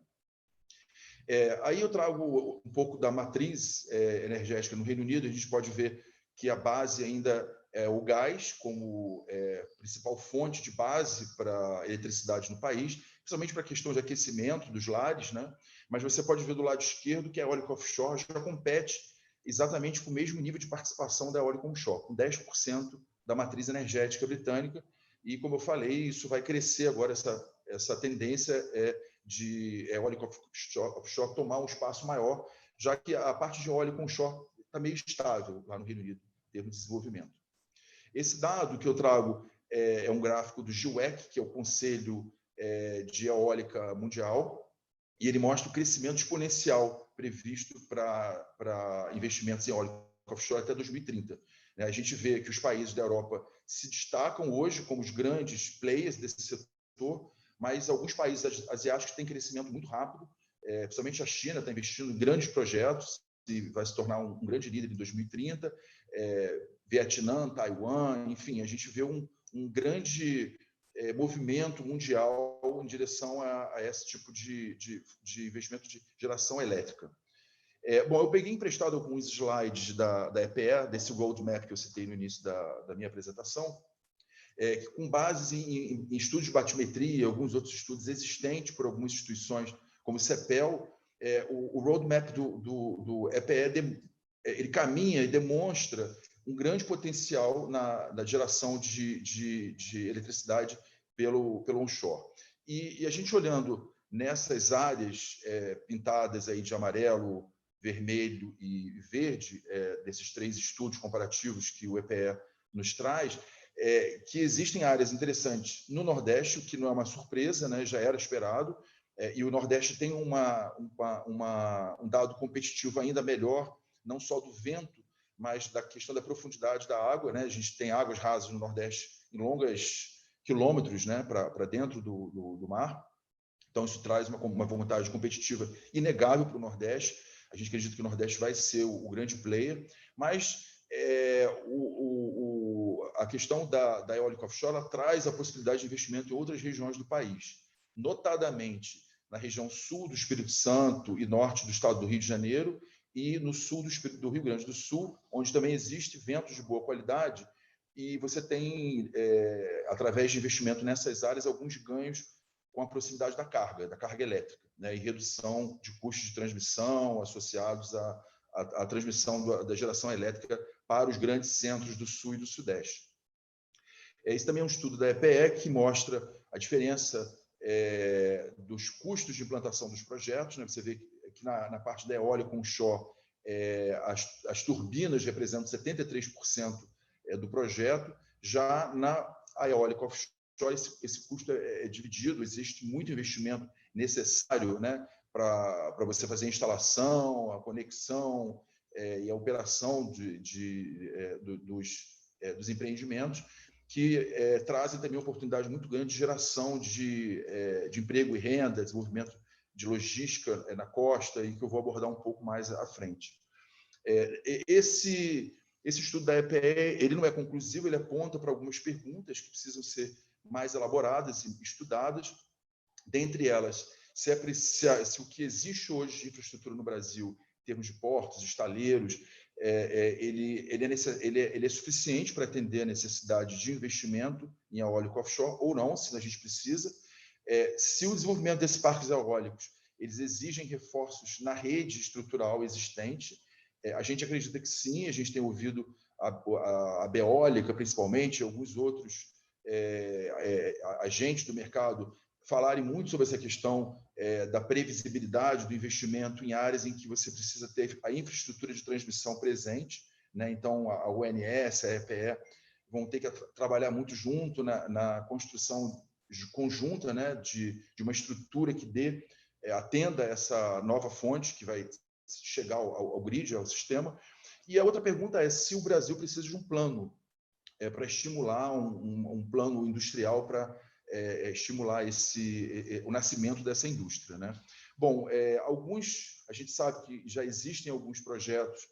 Aí eu trago um pouco da matriz energética no Reino Unido. A gente pode ver que a base ainda é o gás como principal fonte de base para a eletricidade no país, principalmente para a questão de aquecimento dos lares, né? Mas você pode ver do lado esquerdo que a eólica offshore já compete exatamente com o mesmo nível de participação da eólica onshore, com 10% da matriz energética britânica. E, como eu falei, isso vai crescer agora, essa tendência de eólica offshore tomar um espaço maior, já que a parte de eólica onshore está meio estável lá no Reino Unido, em termos de desenvolvimento. Esse dado que eu trago é um gráfico do GIEC, que é o Conselho de Eólica Mundial, e ele mostra o crescimento exponencial previsto para investimentos em eólica offshore até 2030. A gente vê que os países da Europa se destacam hoje como os grandes players desse setor, mas alguns países asiáticos têm crescimento muito rápido, principalmente a China está investindo em grandes projetos e vai se tornar um grande líder em 2030, Vietnã, Taiwan, enfim, a gente vê um grande movimento mundial em direção a esse tipo de investimento de geração elétrica. Bom, eu peguei emprestado alguns slides da EPE, desse roadmap que eu citei no início da minha apresentação, com bases em estudos de batimetria, alguns outros estudos existentes por algumas instituições, como o CEPEL. O roadmap do EPE ele caminha e demonstra um grande potencial na geração de eletricidade pelo onshore. E a gente olhando nessas áreas pintadas aí de amarelo, vermelho e verde, desses 3 estudos comparativos que o EPE nos traz, que existem áreas interessantes no Nordeste, o que não é uma surpresa, né? Já era esperado, e o Nordeste tem um dado competitivo ainda melhor, não só do vento, mas da questão da profundidade da água, né? A gente tem águas rasas no Nordeste em longos quilômetros, né? Para dentro do mar. Então, isso traz uma vantagem competitiva inegável para o Nordeste. A gente acredita que o Nordeste vai ser o grande player, mas a questão da eólica offshore ela traz a possibilidade de investimento em outras regiões do país, notadamente na região sul do Espírito Santo e norte do estado do Rio de Janeiro e no sul do Rio Grande do Sul, onde também existe ventos de boa qualidade e você tem, através de investimento nessas áreas, alguns ganhos com a proximidade da carga elétrica, né, e redução de custos de transmissão associados à transmissão da geração elétrica para os grandes centros do Sul e do Sudeste. Esse também é um estudo da EPE que mostra a diferença dos custos de implantação dos projetos, né? Você vê que na parte da eólica onshore, as turbinas representam 73% do projeto, já na eólica offshore esse custo é dividido, existe muito investimento necessário, né, para você fazer a instalação, a conexão e a operação dos empreendimentos, que trazem também oportunidade muito grande de geração de emprego e renda, desenvolvimento de logística na costa, e que eu vou abordar um pouco mais à frente. Esse estudo da EPE ele não é conclusivo, ele aponta para algumas perguntas que precisam ser mais elaboradas e estudadas, dentre elas, se o que existe hoje de infraestrutura no Brasil, em termos de portos, estaleiros, ele é suficiente para atender a necessidade de investimento em eólico offshore ou não, se a gente precisa. Se o desenvolvimento desses parques eólicos eles exigem reforços na rede estrutural existente, a gente acredita que sim, a gente tem ouvido a Beólica, principalmente, alguns outros agentes do mercado falarem muito sobre essa questão da previsibilidade do investimento em áreas em que você precisa ter a infraestrutura de transmissão presente, né? Então, a ONS, a EPE, vão ter que trabalhar muito junto na construção conjunta, né? de uma estrutura que atenda essa nova fonte que vai chegar ao grid, ao sistema. E a outra pergunta é se o Brasil precisa de um plano para estimular um plano industrial para estimular o nascimento dessa indústria, né? Bom, a gente sabe que já existem alguns projetos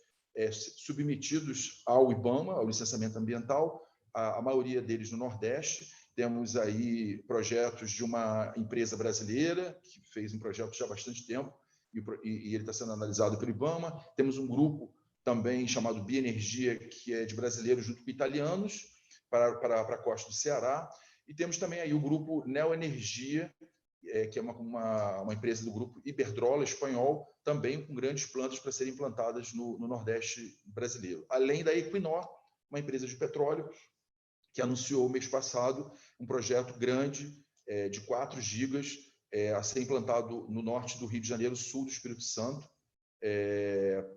submetidos ao IBAMA, ao licenciamento ambiental, a maioria deles no Nordeste. Temos aí projetos de uma empresa brasileira que fez um projeto já há bastante tempo e ele está sendo analisado pelo IBAMA. Temos um grupo também chamado Bioenergia, que é de brasileiros junto com italianos, para a costa do Ceará. E temos também aí o grupo Neoenergia, que é uma empresa do grupo Iberdrola espanhol, também com grandes plantas para serem implantadas no Nordeste brasileiro. Além da Equinor, uma empresa de petróleo, que anunciou mês passado um projeto grande de 4 gigas a ser implantado no norte do Rio de Janeiro, sul do Espírito Santo,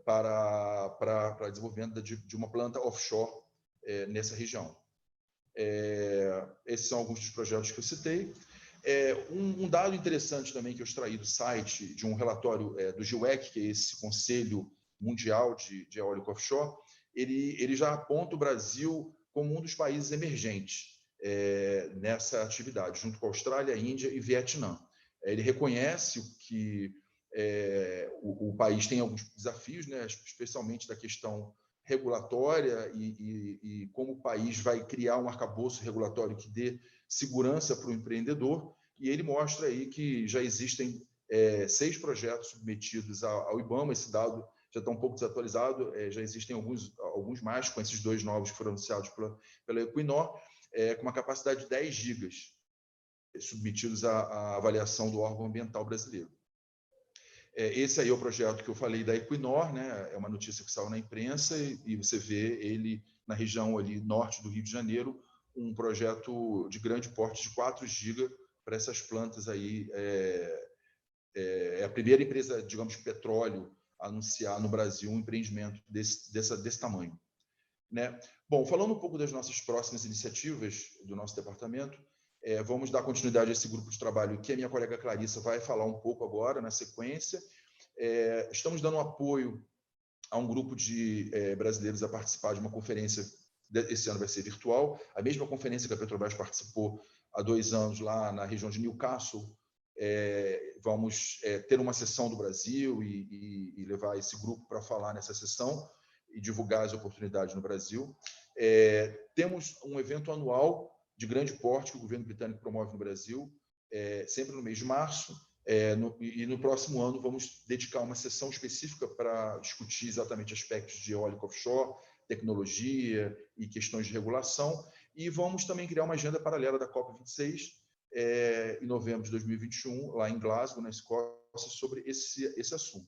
para desenvolvimento de uma planta offshore nessa região. Esses são alguns dos projetos que eu citei. Um dado interessante também que eu extraí do site, de um relatório do GIEC, que é esse Conselho Mundial de Eólica Offshore, ele já aponta o Brasil como um dos países emergentes nessa atividade, junto com a Austrália, Índia e Vietnã. Ele reconhece que o país tem alguns desafios, né, especialmente da questão regulatória e como o país vai criar um arcabouço regulatório que dê segurança para o empreendedor, e ele mostra aí que já existem 6 projetos submetidos ao IBAMA. Esse dado já está um pouco desatualizado, já existem alguns mais, com esses 2 novos que foram anunciados pela Equinor, com uma capacidade de 10 gigas, submetidos à avaliação do órgão ambiental brasileiro. Esse aí é o projeto que eu falei da Equinor, né? É uma notícia que saiu na imprensa e você vê ele na região ali norte do Rio de Janeiro, um projeto de grande porte de 4 GB para essas plantas aí. É a primeira empresa, digamos, de petróleo a anunciar no Brasil um empreendimento desse tamanho, né? Bom, falando um pouco das nossas próximas iniciativas do nosso departamento, vamos dar continuidade a esse grupo de trabalho que a minha colega Clarissa vai falar um pouco agora, na sequência. Estamos dando apoio a um grupo de brasileiros a participar de uma conferência, esse ano vai ser virtual, a mesma conferência que a Petrobras participou há 2 anos lá na região de Newcastle. Vamos ter uma sessão do Brasil e levar esse grupo para falar nessa sessão e divulgar as oportunidades no Brasil. Temos um evento anual de grande porte que o governo britânico promove no Brasil, sempre no mês de março, e no próximo ano vamos dedicar uma sessão específica para discutir exatamente aspectos de eólica offshore, tecnologia e questões de regulação, e vamos também criar uma agenda paralela da COP26, em novembro de 2021, lá em Glasgow, na Escócia, sobre esse assunto.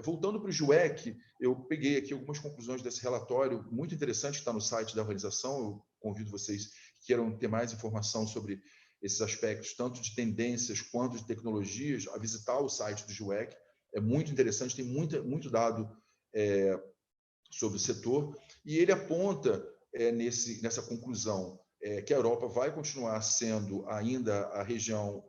Voltando para o GIEC, eu peguei aqui algumas conclusões desse relatório muito interessante que está no site da organização. Eu convido vocês que queiram ter mais informação sobre esses aspectos, tanto de tendências quanto de tecnologias, a visitar o site do GIEC. É muito interessante, tem muito dado sobre o setor, e ele aponta nessa conclusão que a Europa vai continuar sendo ainda a região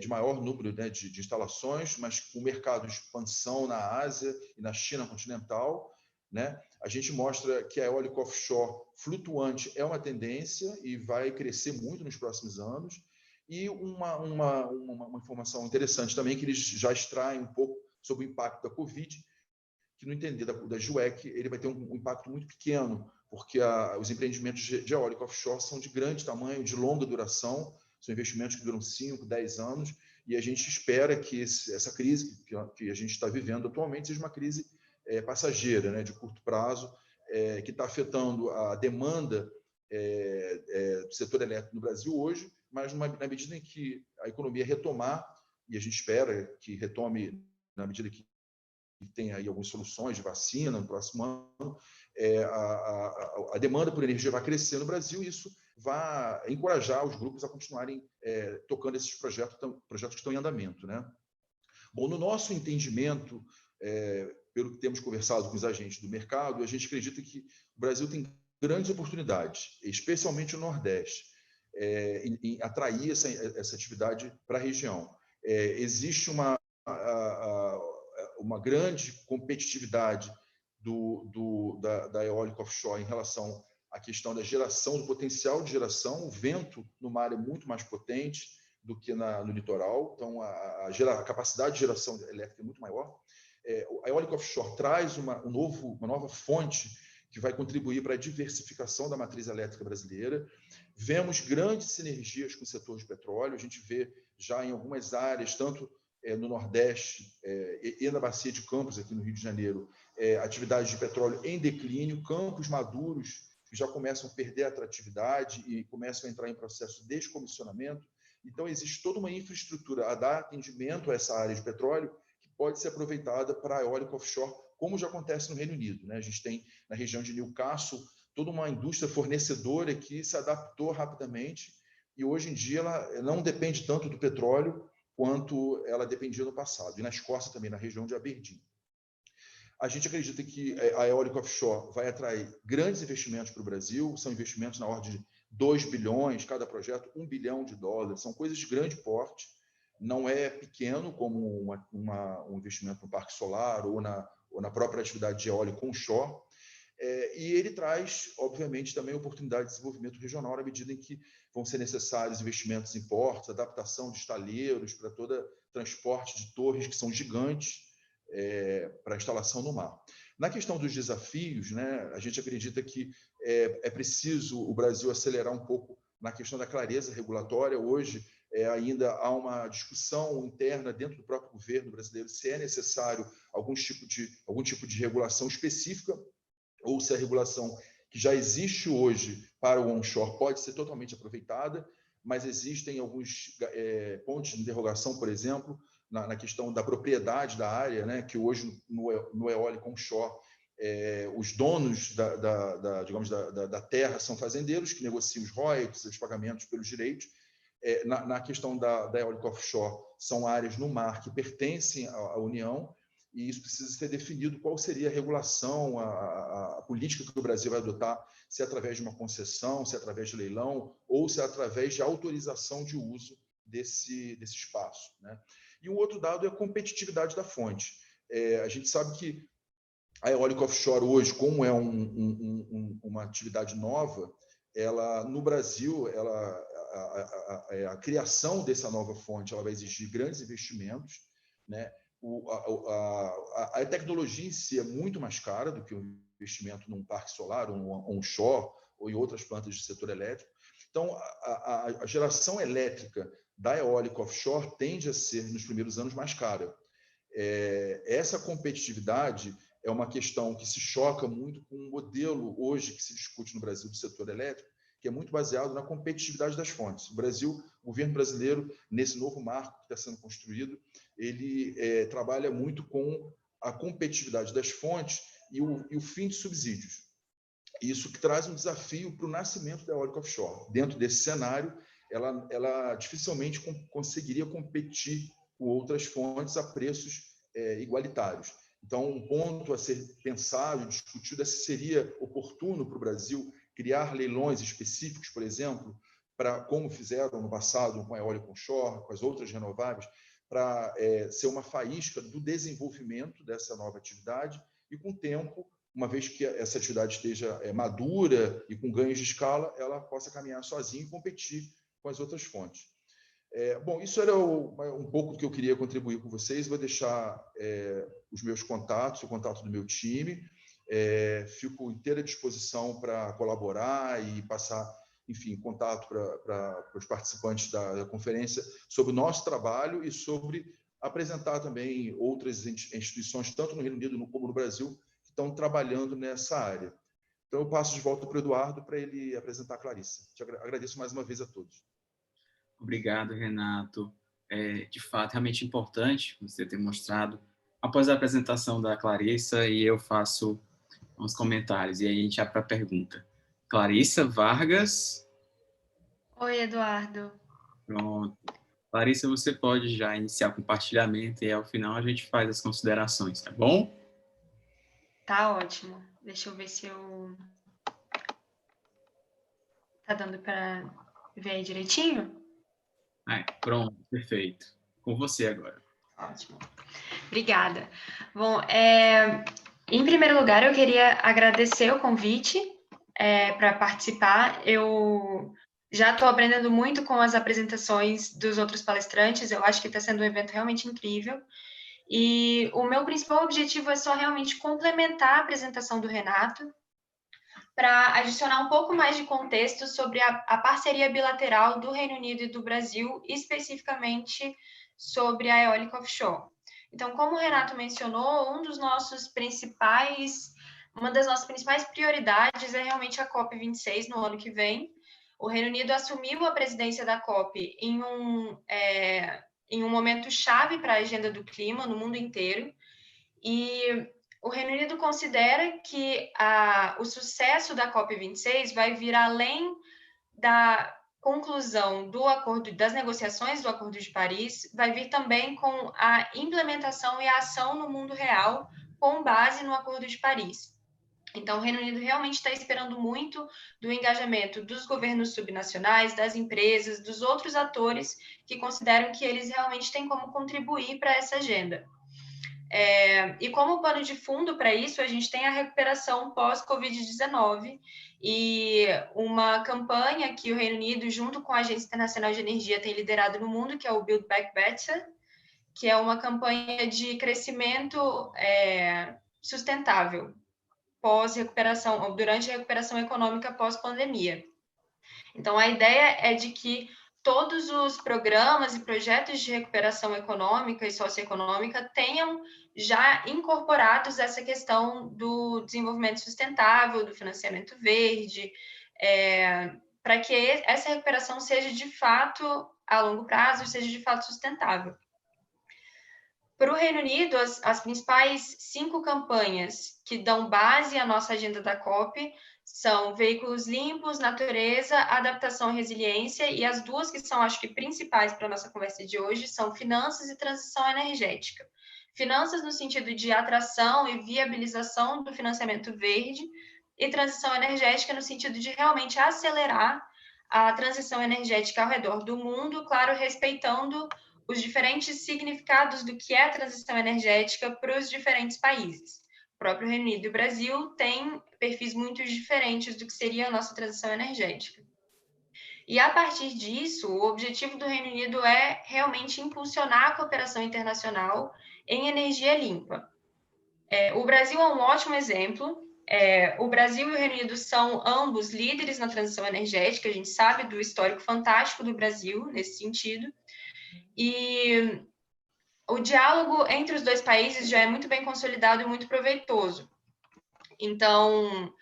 de maior número, né, de instalações, mas com mercado de expansão na Ásia e na China continental, né? A gente mostra que a eólica offshore flutuante é uma tendência e vai crescer muito nos próximos anos. E uma informação interessante também, que eles já extraem um pouco sobre o impacto da Covid, que no entender da GIEC, ele vai ter um impacto muito pequeno, porque os empreendimentos de eólica offshore são de grande tamanho, de longa duração, são investimentos que duram 5, 10 anos, e a gente espera que essa crise que a gente está vivendo atualmente seja uma crise passageira, né, de curto prazo, que está afetando a demanda do setor elétrico no Brasil hoje, mas na medida em que a economia retomar, e a gente espera que retome na medida que tem aí algumas soluções de vacina no próximo ano, a demanda por energia vai crescer no Brasil, e isso vai encorajar os grupos a continuarem tocando esses projetos que estão em andamento, né? Bom, no nosso entendimento, pelo que temos conversado com os agentes do mercado, a gente acredita que o Brasil tem grandes oportunidades, especialmente no Nordeste, em atrair essa atividade para a região. Existe uma grande competitividade da eólica offshore em relação à questão da geração, do potencial de geração. O vento no mar é muito mais potente do que no litoral, então a capacidade de geração elétrica é muito maior. A eólica offshore traz uma nova fonte que vai contribuir para a diversificação da matriz elétrica brasileira. Vemos grandes sinergias com o setor de petróleo, a gente vê já em algumas áreas, tanto no Nordeste e na Bacia de Campos, aqui no Rio de Janeiro, atividades de petróleo em declínio, campos maduros que já começam a perder a atratividade e começam a entrar em processo de descomissionamento. Então, existe toda uma infraestrutura a dar atendimento a essa área de petróleo que pode ser aproveitada para a eólica offshore, como já acontece no Reino Unido, né? A gente tem, na região de Newcastle, toda uma indústria fornecedora que se adaptou rapidamente e, hoje em dia, ela não depende tanto do petróleo quanto ela dependia no passado. E na Escócia também, na região de Aberdeen. A gente acredita que a eólica offshore vai atrair grandes investimentos para o Brasil, são investimentos na ordem de 2 bilhões, cada projeto $1 bilhão, são coisas de grande porte, não é pequeno como um investimento no parque solar ou na própria atividade de eólica onshore, e ele traz, obviamente, também oportunidade de desenvolvimento regional à medida em que vão ser necessários investimentos em portos, adaptação de estaleiros para todo transporte de torres que são gigantes para instalação no mar. Na questão dos desafios, né, a gente acredita que é preciso o Brasil acelerar um pouco na questão da clareza regulatória. Hoje, ainda há uma discussão interna dentro do próprio governo brasileiro se é necessário algum tipo de regulação específica ou se a regulação que já existe hoje para o onshore pode ser totalmente aproveitada, mas existem alguns pontos de interrogação, por exemplo, na questão da propriedade da área, né, que hoje no eólico onshore, os donos da terra são fazendeiros que negociam os royalties, os pagamentos pelos direitos. Na questão da eólica offshore, são áreas no mar que pertencem à União, e isso precisa ser definido qual seria a regulação, a política que o Brasil vai adotar, se é através de uma concessão, se é através de leilão, ou se é através de autorização de uso desse espaço, né? E um outro dado é a competitividade da fonte. A gente sabe que a eólica offshore hoje, como é uma atividade nova, no Brasil, a criação dessa nova fonte ela vai exigir grandes investimentos, né? A tecnologia em si é muito mais cara do que o investimento num parque solar, um onshore ou em outras plantas do setor elétrico. Então, a geração elétrica da eólica offshore tende a ser, nos primeiros anos, mais cara. Essa competitividade é uma questão que se choca muito com um modelo hoje que se discute no Brasil do setor elétrico, que é muito baseado na competitividade das fontes. O governo brasileiro, nesse novo marco que está sendo construído, ele trabalha muito com a competitividade das fontes e o fim de subsídios. Isso que traz um desafio para o nascimento da eólica offshore. Dentro desse cenário, ela dificilmente conseguiria competir com outras fontes a preços igualitários. Então, um ponto a ser pensado e discutido é se seria oportuno para o Brasil criar leilões específicos, por exemplo, como fizeram no passado com a eólica onshore, com as outras renováveis, para ser uma faísca do desenvolvimento dessa nova atividade e, com o tempo, uma vez que essa atividade esteja madura e com ganhos de escala, ela possa caminhar sozinha e competir com as outras fontes. Bom, isso era um pouco do que eu queria contribuir com vocês. Vou deixar os meus contatos, o contato do meu time. Fico inteira disposição para colaborar e passar, enfim, contato para os participantes da conferência sobre o nosso trabalho e sobre apresentar também outras instituições, tanto no Reino Unido como no Brasil, que estão trabalhando nessa área. Então, eu passo de volta para o Eduardo para ele apresentar a Clarissa. Te agradeço mais uma vez a todos. Obrigado, Renato. De fato, realmente importante você ter mostrado. Após a apresentação da Clarissa, e eu faço uns comentários, e aí a gente vai para a pergunta. Clarissa Vargas. Oi, Eduardo. Pronto. Clarissa, você pode já iniciar o compartilhamento e ao final a gente faz as considerações, tá bom? Tá ótimo. Deixa eu ver se eu... Tá dando para ver aí direitinho? Pronto, perfeito. Com você agora. Ótimo. Obrigada. Bom, em primeiro lugar, eu queria agradecer o convite para participar. Eu já estou aprendendo muito com as apresentações dos outros palestrantes. Eu acho que está sendo um evento realmente incrível. E o meu principal objetivo é só realmente complementar a apresentação do Renato para adicionar um pouco mais de contexto sobre a parceria bilateral do Reino Unido e do Brasil, especificamente sobre a eólica offshore. Então, como o Renato mencionou, uma das nossas principais prioridades é realmente a COP26 no ano que vem. O Reino Unido assumiu a presidência da COP em um momento chave para a agenda do clima no mundo inteiro, e o Reino Unido considera que o sucesso da COP26 vai vir além da conclusão das negociações do Acordo de Paris, vai vir também com a implementação e a ação no mundo real com base no Acordo de Paris. Então, o Reino Unido realmente está esperando muito do engajamento dos governos subnacionais, das empresas, dos outros atores que consideram que eles realmente têm como contribuir para essa agenda. E como pano de fundo para isso, a gente tem a recuperação pós-Covid-19 e uma campanha que o Reino Unido, junto com a Agência Internacional de Energia, tem liderado no mundo, que é o Build Back Better, que é uma campanha de crescimento sustentável pós-recuperação, durante a recuperação econômica pós-pandemia. Então, a ideia é de que todos os programas e projetos de recuperação econômica e socioeconômica tenham já incorporados essa questão do desenvolvimento sustentável, do financiamento verde, para que essa recuperação seja de fato, a longo prazo, seja de fato sustentável. Para o Reino Unido, as principais 5 campanhas que dão base à nossa agenda da COP são veículos limpos, natureza, adaptação e resiliência, e as 2 que são, acho que, principais para a nossa conversa de hoje são finanças e transição energética. Finanças no sentido de atração e viabilização do financiamento verde, e transição energética no sentido de realmente acelerar a transição energética ao redor do mundo, claro, respeitando os diferentes significados do que é a transição energética para os diferentes países. O próprio Reino Unido e o Brasil têm perfis muito diferentes do que seria a nossa transição energética. E, a partir disso, o objetivo do Reino Unido é realmente impulsionar a cooperação internacional em energia limpa. O Brasil é um ótimo exemplo. O Brasil e o Reino Unido são ambos líderes na transição energética, a gente sabe do histórico fantástico do Brasil nesse sentido, e o diálogo entre os 2 países já é muito bem consolidado e muito proveitoso. Então,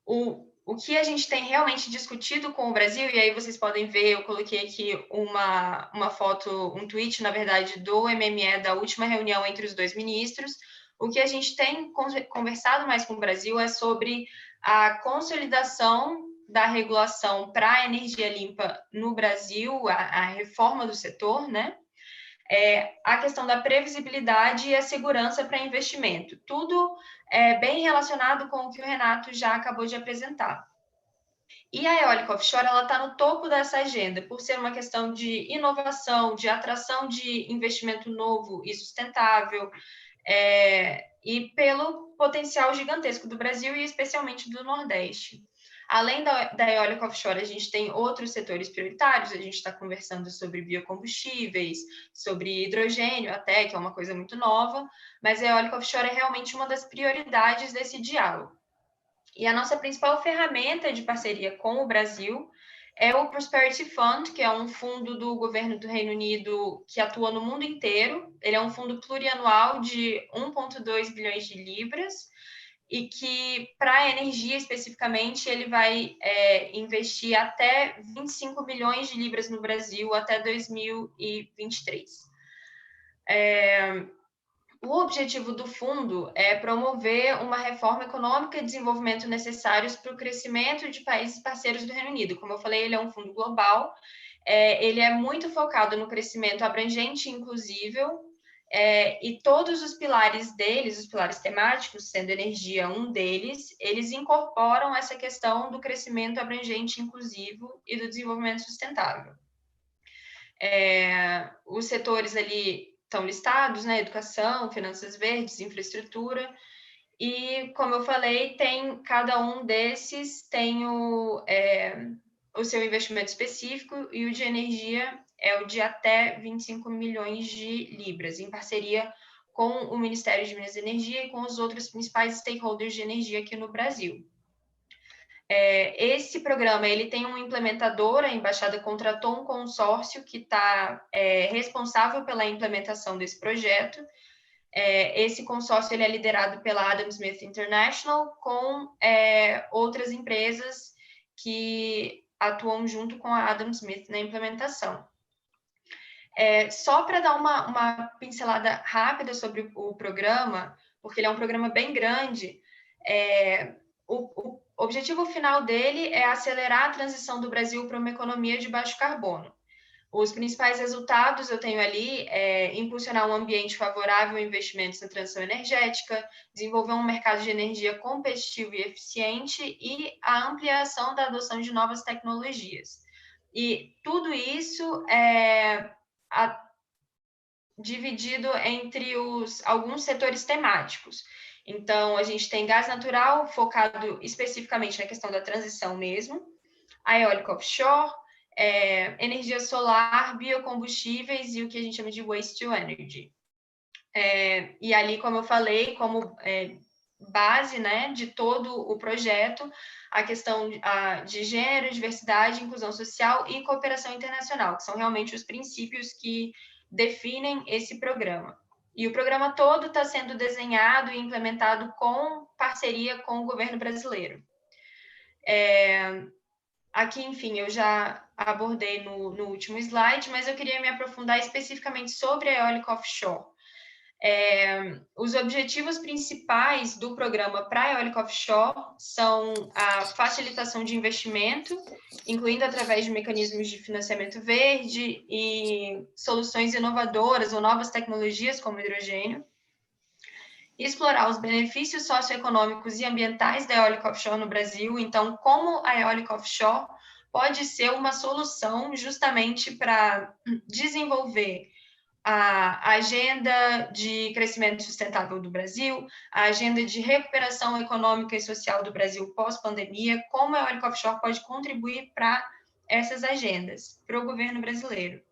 o que a gente tem realmente discutido com o Brasil, e aí vocês podem ver, eu coloquei aqui uma foto, um tweet, na verdade, do MME, da última reunião entre os 2 ministros. O que a gente tem conversado mais com o Brasil é sobre a consolidação da regulação para a energia limpa no Brasil, a reforma do setor, né? A questão da previsibilidade e a segurança para investimento. Tudo bem relacionado com o que o Renato já acabou de apresentar. E a eólica offshore está no topo dessa agenda, por ser uma questão de inovação, de atração de investimento novo e sustentável, e pelo potencial gigantesco do Brasil e especialmente do Nordeste. Além da eólica offshore, a gente tem outros setores prioritários, a gente está conversando sobre biocombustíveis, sobre hidrogênio até, que é uma coisa muito nova, mas a eólica offshore é realmente uma das prioridades desse diálogo. E a nossa principal ferramenta de parceria com o Brasil é o Prosperity Fund, que é um fundo do governo do Reino Unido que atua no mundo inteiro. Ele é um fundo plurianual de 1,2 bilhões de libras, e que, para a energia especificamente, ele vai investir até 25 milhões de libras no Brasil até 2023. O objetivo do fundo é promover uma reforma econômica e desenvolvimento necessários para o crescimento de países parceiros do Reino Unido. Como eu falei, ele é um fundo global, ele é muito focado no crescimento abrangente e inclusível, e todos os pilares deles, os pilares temáticos, sendo energia um deles, eles incorporam essa questão do crescimento abrangente e inclusivo e do desenvolvimento sustentável. Os setores ali estão listados, né? Educação, finanças verdes, infraestrutura, e, como eu falei, cada um desses tem o seu investimento específico, e o de energia é o de até 25 milhões de libras, em parceria com o Ministério de Minas e Energia e com os outros principais stakeholders de energia aqui no Brasil. Esse programa ele tem um implementador, a Embaixada contratou um consórcio que está responsável pela implementação desse projeto. Esse consórcio ele é liderado pela Adam Smith International, com outras empresas que atuam junto com a Adam Smith na implementação. Só para dar uma pincelada rápida sobre o programa, porque ele é um programa bem grande, o objetivo final dele é acelerar a transição do Brasil para uma economia de baixo carbono. Os principais resultados eu tenho ali impulsionar um ambiente favorável a investimentos na transição energética, desenvolver um mercado de energia competitivo e eficiente e a ampliação da adoção de novas tecnologias. E tudo isso é dividido entre alguns setores temáticos. Então, a gente tem gás natural, focado especificamente na questão da transição mesmo, a eólica offshore, energia solar, biocombustíveis e o que a gente chama de waste to energy. E ali, como eu falei, como base, né, de todo o projeto, a questão de gênero, diversidade, inclusão social e cooperação internacional, que são realmente os princípios que definem esse programa. E o programa todo está sendo desenhado e implementado com parceria com o governo brasileiro. Aqui, enfim, eu já abordei no último slide, mas eu queria me aprofundar especificamente sobre a eólica offshore. Os objetivos principais do programa para a eólica offshore são a facilitação de investimento, incluindo através de mecanismos de financiamento verde e soluções inovadoras ou novas tecnologias como hidrogênio, explorar os benefícios socioeconômicos e ambientais da eólica offshore no Brasil. Então, como a eólica offshore pode ser uma solução justamente para desenvolver a agenda de crescimento sustentável do Brasil, a agenda de recuperação econômica e social do Brasil pós-pandemia, como a eólica offshore pode contribuir para essas agendas, para o governo brasileiro.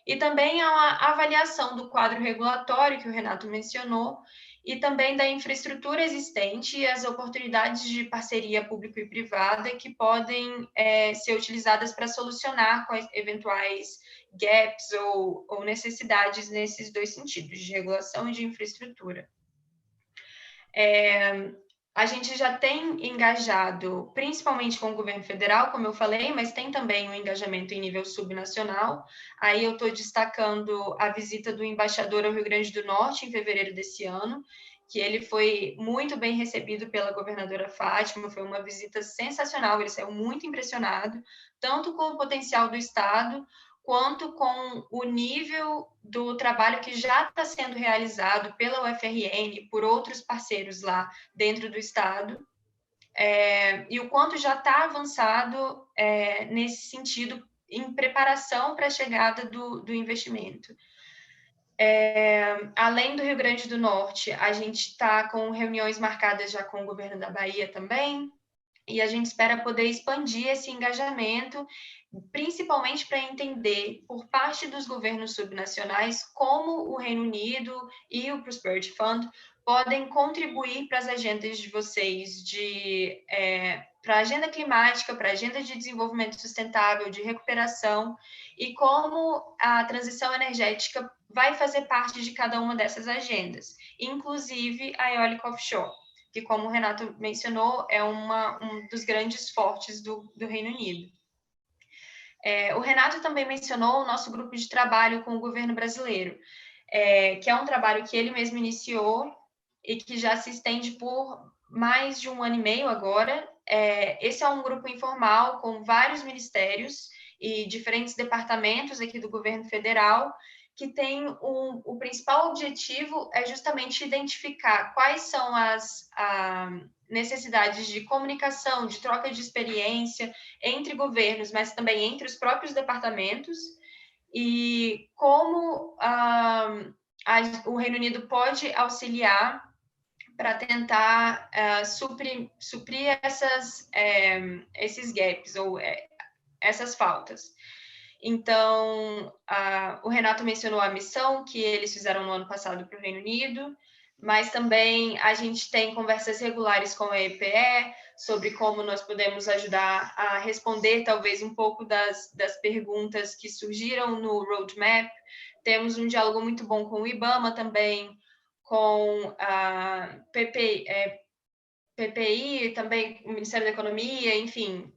E também a avaliação do quadro regulatório, que o Renato mencionou, e também da infraestrutura existente e as oportunidades de parceria público e privada que podem ser utilizadas para solucionar eventuais gaps ou necessidades nesses dois sentidos, de regulação e de infraestrutura. A gente já tem engajado, principalmente com o governo federal, como eu falei, mas tem também um engajamento em nível subnacional. Aí eu estou destacando a visita do embaixador ao Rio Grande do Norte, em fevereiro desse ano, que ele foi muito bem recebido pela governadora Fátima, foi uma visita sensacional, ele saiu muito impressionado, tanto com o potencial do Estado, quanto com o nível do trabalho que já está sendo realizado pela UFRN, por outros parceiros lá dentro do Estado, e o quanto já está avançado nesse sentido, em preparação para a chegada do investimento. Além do Rio Grande do Norte, a gente está com reuniões marcadas já com o governo da Bahia também, e a gente espera poder expandir esse engajamento, principalmente para entender, por parte dos governos subnacionais, como o Reino Unido e o Prosperity Fund podem contribuir para as agendas de vocês, para a agenda climática, para a agenda de desenvolvimento sustentável, de recuperação, e como a transição energética vai fazer parte de cada uma dessas agendas, inclusive a eólica offshore, que, como o Renato mencionou, é um dos grandes fortes do Reino Unido. O Renato também mencionou o nosso grupo de trabalho com o governo brasileiro, que é um trabalho que ele mesmo iniciou e que já se estende por mais de 1 ano e meio agora. Esse é um grupo informal com vários ministérios e diferentes departamentos aqui do governo federal, que tem o principal objetivo é justamente identificar quais são as necessidades de comunicação, de troca de experiência entre governos, mas também entre os próprios departamentos, e como o Reino Unido pode auxiliar para tentar suprir esses gaps ou essas faltas. Então, o Renato mencionou a missão que eles fizeram no ano passado para o Reino Unido, mas também a gente tem conversas regulares com a EPE sobre como nós podemos ajudar a responder talvez um pouco das perguntas que surgiram no roadmap. Temos um diálogo muito bom com o IBAMA também, com a PPI, também o Ministério da Economia, enfim,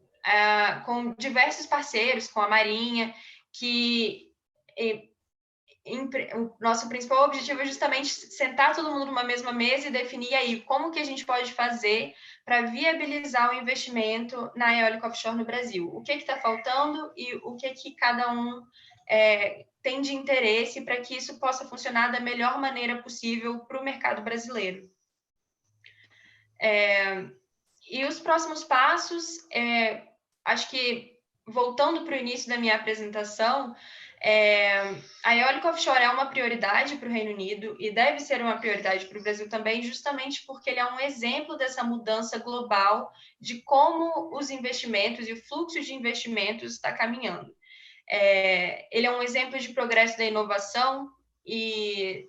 com diversos parceiros, com a Marinha, que o nosso principal objetivo é justamente sentar todo mundo numa mesma mesa e definir aí como que a gente pode fazer para viabilizar o investimento na eólica offshore no Brasil. O que está faltando e o que cada um tem de interesse para que isso possa funcionar da melhor maneira possível para o mercado brasileiro. E os próximos passos, acho que, voltando para o início da minha apresentação, a eólica offshore é uma prioridade para o Reino Unido e deve ser uma prioridade para o Brasil também, justamente porque ele é um exemplo dessa mudança global de como os investimentos e o fluxo de investimentos está caminhando. Ele é um exemplo de progresso da inovação e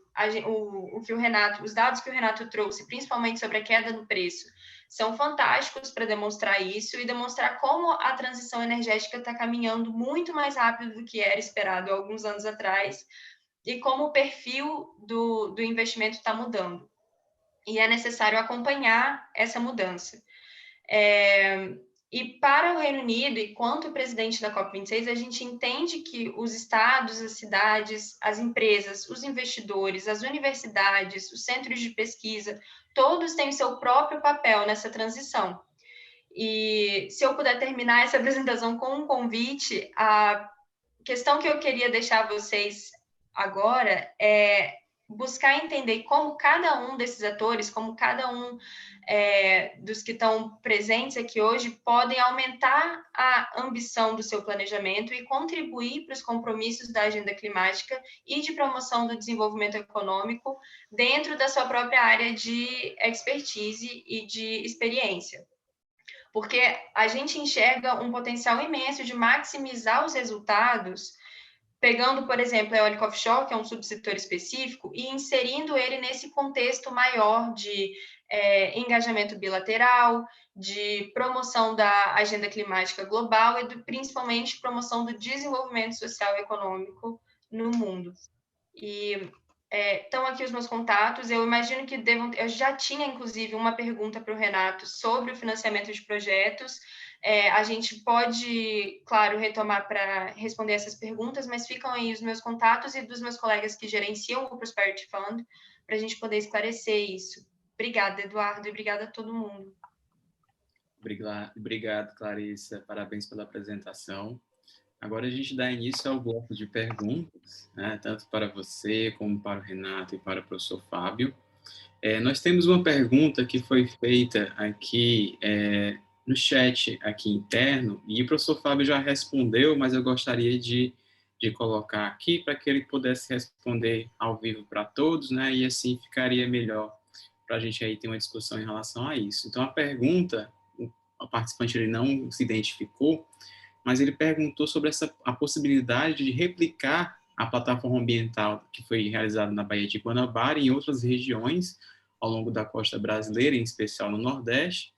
os dados que o Renato trouxe, principalmente sobre a queda no preço, são fantásticos para demonstrar isso e demonstrar como a transição energética está caminhando muito mais rápido do que era esperado há alguns anos atrás e como o perfil do investimento está mudando. E é necessário acompanhar essa mudança. E para o Reino Unido, e quanto presidente da COP26, a gente entende que os estados, as cidades, as empresas, os investidores, as universidades, os centros de pesquisa, todos têm o seu próprio papel nessa transição. E se eu puder terminar essa apresentação com um convite, a questão que eu queria deixar a vocês agora é buscar entender como cada um desses atores, como cada um dos que estão presentes aqui hoje, podem aumentar a ambição do seu planejamento e contribuir para os compromissos da agenda climática e de promoção do desenvolvimento econômico dentro da sua própria área de expertise e de experiência. Porque a gente enxerga um potencial imenso de maximizar os resultados pegando, por exemplo, a eólica offshore, que é um subsetor específico, e inserindo ele nesse contexto maior de engajamento bilateral, de promoção da agenda climática global e principalmente promoção do desenvolvimento social e econômico no mundo. E estão aqui os meus contatos. Eu imagino que eu já tinha, inclusive, uma pergunta para o Renato sobre o financiamento de projetos. A gente pode, claro, retomar para responder essas perguntas, mas ficam aí os meus contatos e dos meus colegas que gerenciam o Prosperity Fund para a gente poder esclarecer isso. Obrigada, Eduardo, e obrigada a todo mundo. Obrigado, Clarissa. Parabéns pela apresentação. Agora a gente dá início ao bloco de perguntas, né, tanto para você, como para o Renato e para o professor Fábio. Nós temos uma pergunta que foi feita aqui no chat aqui interno, e o professor Fábio já respondeu, mas eu gostaria de colocar aqui para que ele pudesse responder ao vivo para todos, né, e assim ficaria melhor para a gente aí ter uma discussão em relação a isso. Então, a pergunta, o participante ele não se identificou, mas ele perguntou sobre a possibilidade de replicar a plataforma ambiental que foi realizada na Baía de Guanabara em outras regiões ao longo da costa brasileira, em especial no Nordeste,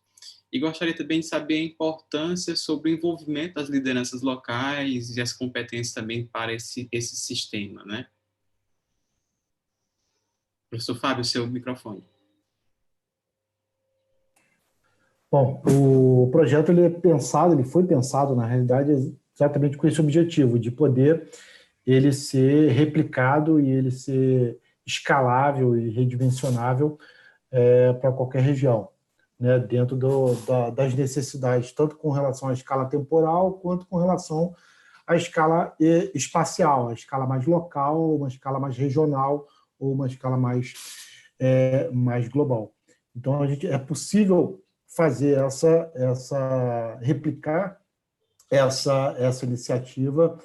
e gostaria também de saber a importância sobre o envolvimento das lideranças locais e as competências também para esse sistema, né? Professor Fábio, seu microfone. Bom, o projeto ele foi pensado, na realidade, exatamente com esse objetivo, de poder ele ser replicado e ele ser escalável e redimensionável para qualquer região, né, dentro das necessidades, tanto com relação à escala temporal, quanto com relação à escala espacial, a escala mais local, uma escala mais regional ou uma escala mais global. Então, é possível fazer replicar essa iniciativa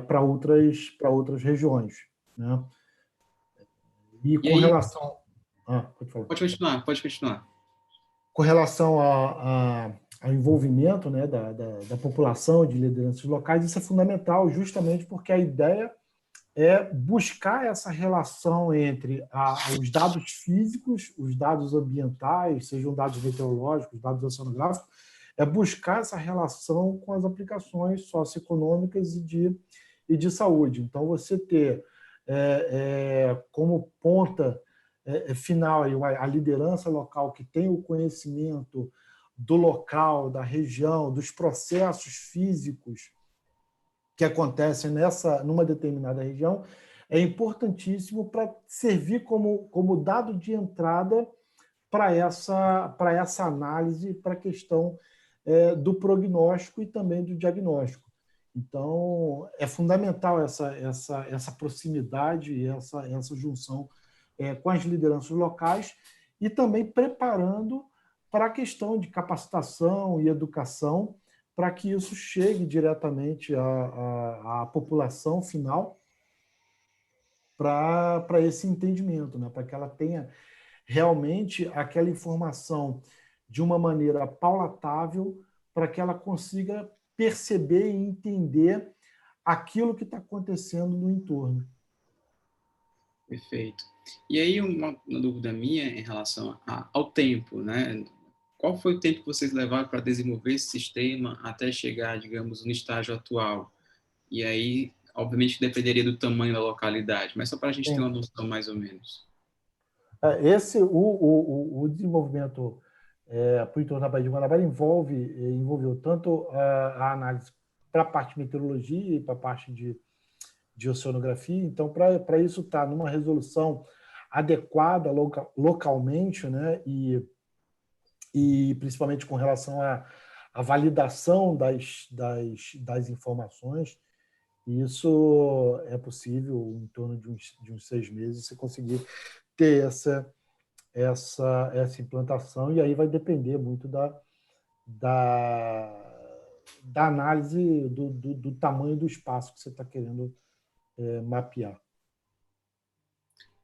para outras regiões, né? E com relação... pode falar. Pode continuar. Com relação ao envolvimento, né, da população, de lideranças locais, isso é fundamental, justamente porque a ideia é buscar essa relação entre os dados físicos, os dados ambientais, sejam dados meteorológicos, dados oceanográficos, é buscar essa relação com as aplicações socioeconômicas e de saúde. Então, você ter como ponta final a liderança local que tem o conhecimento do local, da região, dos processos físicos que acontecem numa determinada região, é importantíssimo para servir como dado de entrada para essa análise, para a questão do prognóstico e também do diagnóstico. Então, é fundamental essa proximidade e essa junção com as lideranças locais e também preparando para a questão de capacitação e educação para que isso chegue diretamente à população final para esse entendimento, né? Para que ela tenha realmente aquela informação de uma maneira paulatável, para que ela consiga perceber e entender aquilo que está acontecendo no entorno. Perfeito. E aí, uma dúvida minha em relação ao tempo, né? Qual foi o tempo que vocês levaram para desenvolver esse sistema até chegar, digamos, no estágio atual? E aí, obviamente, dependeria do tamanho da localidade, mas só para a gente ter uma noção mais ou menos. O desenvolvimento para o entorno da Baía de Guanabara envolveu tanto a análise para a parte de meteorologia e para a parte de oceanografia. Então, para isso estar numa resolução adequada localmente, né, e principalmente com relação à validação das informações, isso é possível em torno de uns 6 meses você conseguir ter essa implantação, e aí vai depender muito da análise do tamanho do espaço que você está querendo mapear.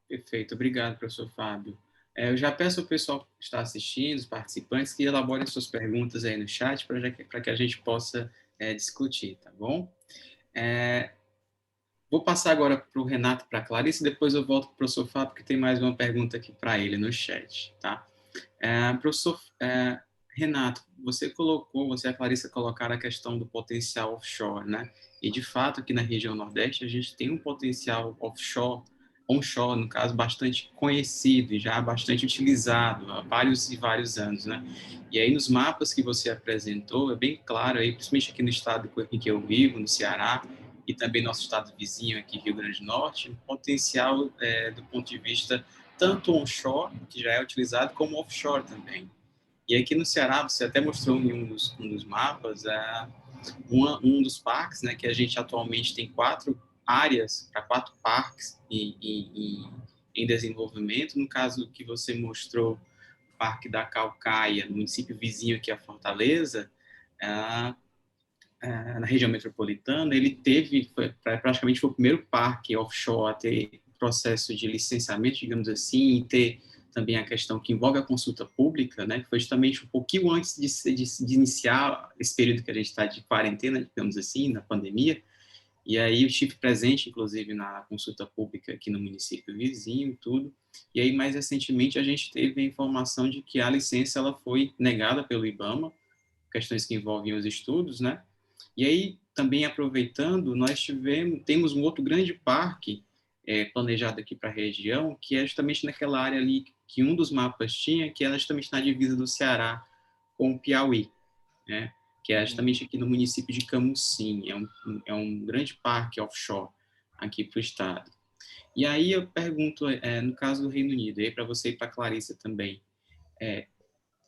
Perfeito, obrigado, professor Fábio. Eu já peço ao pessoal que está assistindo, os participantes, que elaborem suas perguntas aí no chat para que a gente possa discutir, tá bom? Vou passar agora para o Renato, para a Clarice, e depois eu volto para o professor Fábio, que tem mais uma pergunta aqui para ele no chat, tá? Professor Renato, você e a Clarice colocaram a questão do potencial offshore, né? E, de fato, aqui na região Nordeste, a gente tem um potencial onshore, no caso, bastante conhecido e já bastante utilizado há vários e vários anos, né? E aí, nos mapas que você apresentou, é bem claro, aí, principalmente aqui no estado em que eu vivo, no Ceará, e também nosso estado vizinho aqui, Rio Grande do Norte, um potencial do ponto de vista tanto onshore, que já é utilizado, como offshore também. E aqui no Ceará, você até mostrou em um dos mapas, um dos parques, né, que a gente atualmente tem 4 áreas, para 4 parques em desenvolvimento. No caso que você mostrou, o Parque da Caucaia, no município vizinho aqui a Fortaleza, na região metropolitana, ele praticamente foi o primeiro parque offshore a ter processo de licenciamento, digamos assim, e ter também a questão que envolve a consulta pública, né, que foi justamente um pouquinho antes de iniciar esse período que a gente está de quarentena, digamos assim, na pandemia. E aí eu estive presente, inclusive, na consulta pública aqui no município vizinho e tudo. E aí, mais recentemente, a gente teve a informação de que a licença ela foi negada pelo IBAMA, questões que envolvem os estudos, né? E aí, também aproveitando, temos um outro grande parque planejado aqui para a região, que é justamente naquela área ali que um dos mapas tinha, que é justamente na divisa do Ceará com o Piauí, né? Que é justamente aqui no município de Camusim. É um grande parque offshore aqui para o estado. E aí eu pergunto, no caso do Reino Unido, e aí para você e para a Clarissa também,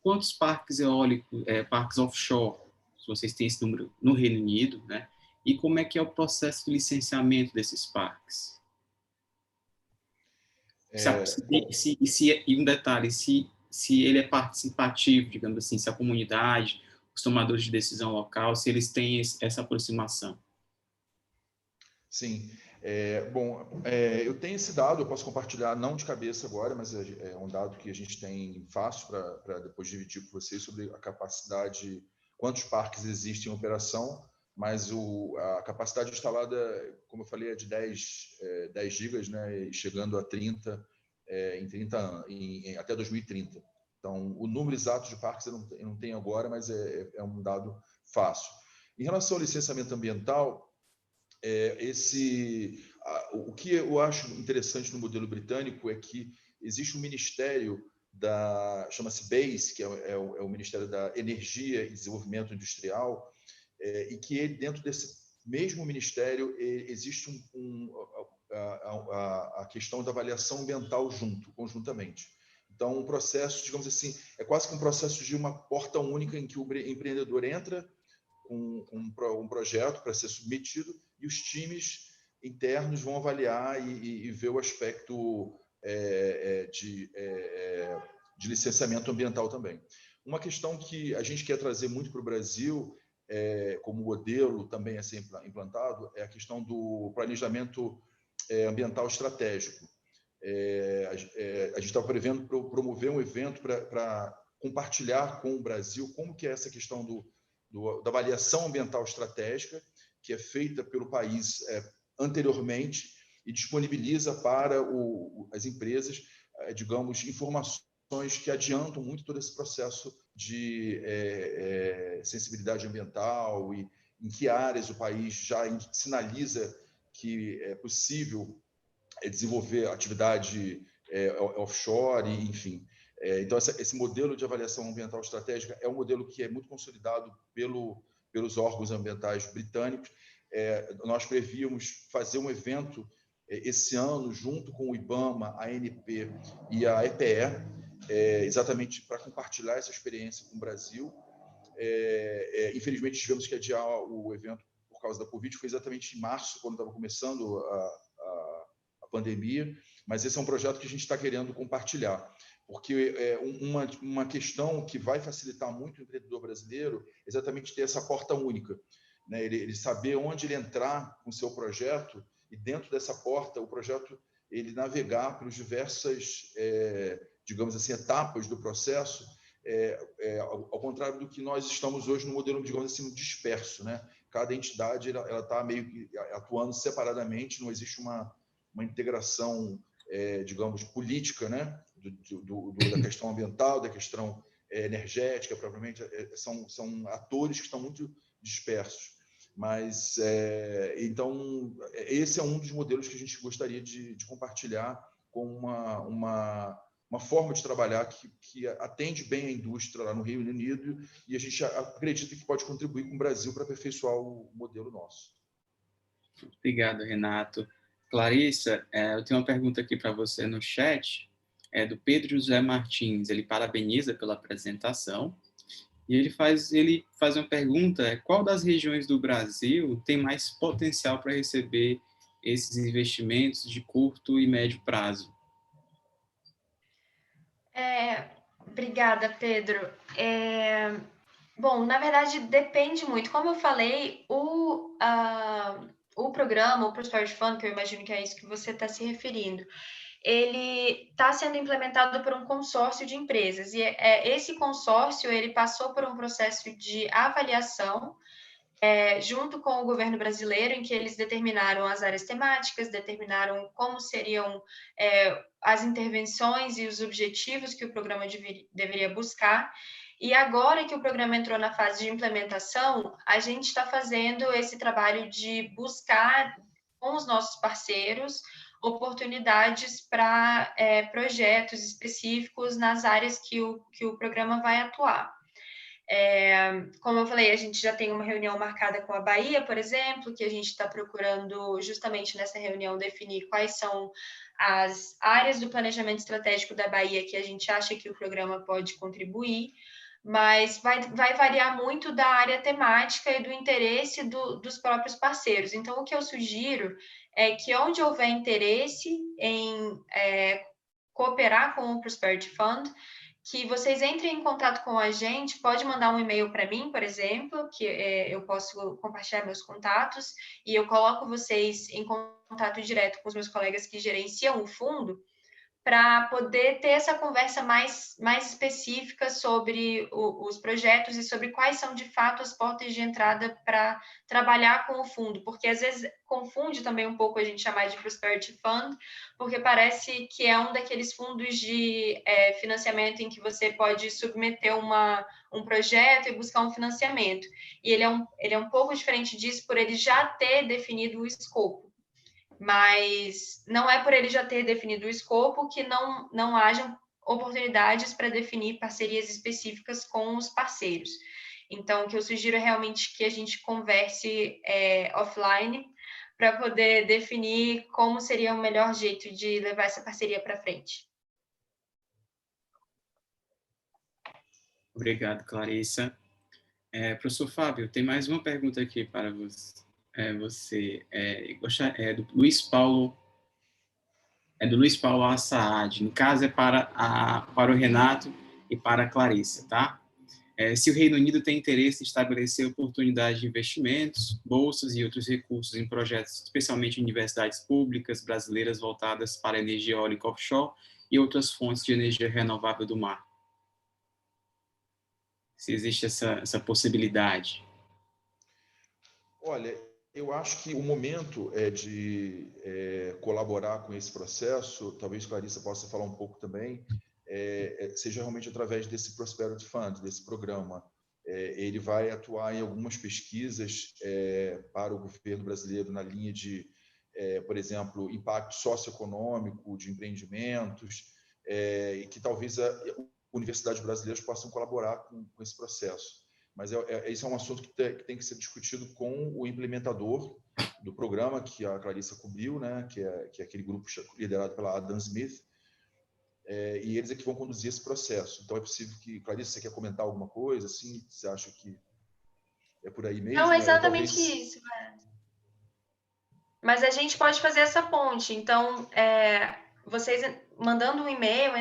quantos parques eólicos, parques offshore, se vocês têm esse número no Reino Unido, né? E como é que é o processo de licenciamento desses parques? E um detalhe, se ele é participativo, digamos assim, se a comunidade, os tomadores de decisão local, se eles têm essa aproximação. Sim. Eu tenho esse dado, eu posso compartilhar, não de cabeça agora, mas é um dado que a gente tem fácil para depois dividir com vocês sobre a capacidade, quantos parques existem em operação, mas a capacidade instalada, como eu falei, é de 10 gigas, né, chegando a 30 até 2030. Então, o número exato de parques eu não tenho agora, mas é um dado fácil. Em relação ao licenciamento ambiental, o que eu acho interessante no modelo britânico é que existe um ministério chama-se BEIS, que é o Ministério da Energia e Desenvolvimento Industrial, e que dentro desse mesmo ministério existe a questão da avaliação ambiental conjuntamente. Então, um processo, digamos assim, é quase que um processo de uma porta única em que o empreendedor entra com um projeto para ser submetido e os times internos vão avaliar e ver o aspecto de licenciamento ambiental também. Uma questão que a gente quer trazer muito para o Brasil, como modelo também a ser implantado, é a questão do planejamento ambiental estratégico. A gente está prevendo promover um evento para compartilhar com o Brasil como que é essa questão da avaliação ambiental estratégica, que é feita pelo país anteriormente e disponibiliza para as empresas, digamos, informações que adiantam muito todo esse processo de sensibilidade ambiental e em que áreas o país já sinaliza que é possível desenvolver atividade offshore, enfim. Então, esse modelo de avaliação ambiental estratégica é um modelo que é muito consolidado pelos órgãos ambientais britânicos. Nós prevíamos fazer um evento esse ano, junto com o IBAMA, a ANP e a EPE, exatamente para compartilhar essa experiência com o Brasil. Infelizmente, tivemos que adiar o evento por causa da Covid, foi exatamente em março, quando estava começando a pandemia, mas esse é um projeto que a gente está querendo compartilhar, porque uma questão que vai facilitar muito o empreendedor brasileiro é exatamente ter essa porta única, né? Ele saber onde ele entrar com o seu projeto e dentro dessa porta, o projeto, ele navegar pelas diversas, digamos assim, etapas do processo, ao contrário do que nós estamos hoje no modelo, digamos assim, disperso, né? Cada entidade ela está meio que atuando separadamente, não existe uma integração, digamos, política, né? Da questão ambiental, da questão energética, propriamente, são atores que estão muito dispersos. Mas, então, esse é um dos modelos que a gente gostaria de compartilhar com uma forma de trabalhar que atende bem a indústria lá no Reino Unido e a gente acredita que pode contribuir com o Brasil para aperfeiçoar o modelo nosso. Obrigado, Renato. Clarissa, eu tenho uma pergunta aqui para você no chat, do Pedro José Martins. Ele parabeniza pela apresentação e ele faz uma pergunta: qual das regiões do Brasil tem mais potencial para receber esses investimentos de curto e médio prazo? Obrigada, Pedro. Bom, na verdade, depende muito. Como eu falei, o programa, o Prosperity Fund, que eu imagino que é isso que você está se referindo, ele está sendo implementado por um consórcio de empresas. E esse consórcio, ele passou por um processo de avaliação junto com o governo brasileiro, em que eles determinaram as áreas temáticas, determinaram como seriam as intervenções e os objetivos que o programa deveria buscar. E agora que o programa entrou na fase de implementação, a gente está fazendo esse trabalho de buscar com os nossos parceiros oportunidades para projetos específicos nas áreas que o programa vai atuar. Como eu falei, a gente já tem uma reunião marcada com a Bahia, por exemplo, que a gente está procurando justamente nessa reunião definir quais são as áreas do planejamento estratégico da Bahia que a gente acha que o programa pode contribuir, mas vai variar muito da área temática e do interesse dos próprios parceiros. Então, o que eu sugiro é que onde houver interesse em cooperar com o Prosperity Fund, que vocês entrem em contato com a gente, pode mandar um e-mail para mim, por exemplo, que eu posso compartilhar meus contatos, e eu coloco vocês em contato direto com os meus colegas que gerenciam o fundo, para poder ter essa conversa mais específica sobre os projetos e sobre quais são, de fato, as portas de entrada para trabalhar com o fundo, porque às vezes confunde também um pouco a gente chamar de Prosperity Fund, porque parece que é um daqueles fundos de financiamento em que você pode submeter um projeto e buscar um financiamento, e ele é um pouco diferente disso por ele já ter definido o escopo. Mas não é por ele já ter definido o escopo que não hajam oportunidades para definir parcerias específicas com os parceiros. Então, o que eu sugiro é realmente que a gente converse offline para poder definir como seria o melhor jeito de levar essa parceria para frente. Obrigado, Clarissa. Professor Fábio, tem mais uma pergunta aqui para você. Do Luiz Paulo, do Luiz Paulo Assaad. No caso, é para o Renato e para a Clarissa, tá? Se o Reino Unido tem interesse em estabelecer oportunidades de investimentos, bolsas e outros recursos em projetos, especialmente em universidades públicas brasileiras voltadas para a energia eólica offshore e outras fontes de energia renovável do mar. Se existe essa possibilidade. Olha, eu acho que o momento de colaborar com esse processo, talvez Clarissa possa falar um pouco também, seja realmente através desse Prosperity Fund, desse programa. Ele vai atuar em algumas pesquisas para o governo brasileiro na linha de, por exemplo, impacto socioeconômico de empreendimentos, e que talvez universidades brasileiras possam colaborar com esse processo. Mas esse é um assunto que tem que ser discutido com o implementador do programa, que a Clarissa cobriu, né, que é aquele grupo liderado pela Adam Smith, e eles é que vão conduzir esse processo. Então, é possível que... Clarissa, você quer comentar alguma coisa? Assim, você acha que é por aí mesmo? Não, é exatamente talvez... isso. Mas a gente pode fazer essa ponte. Então, vocês mandando um e-mail,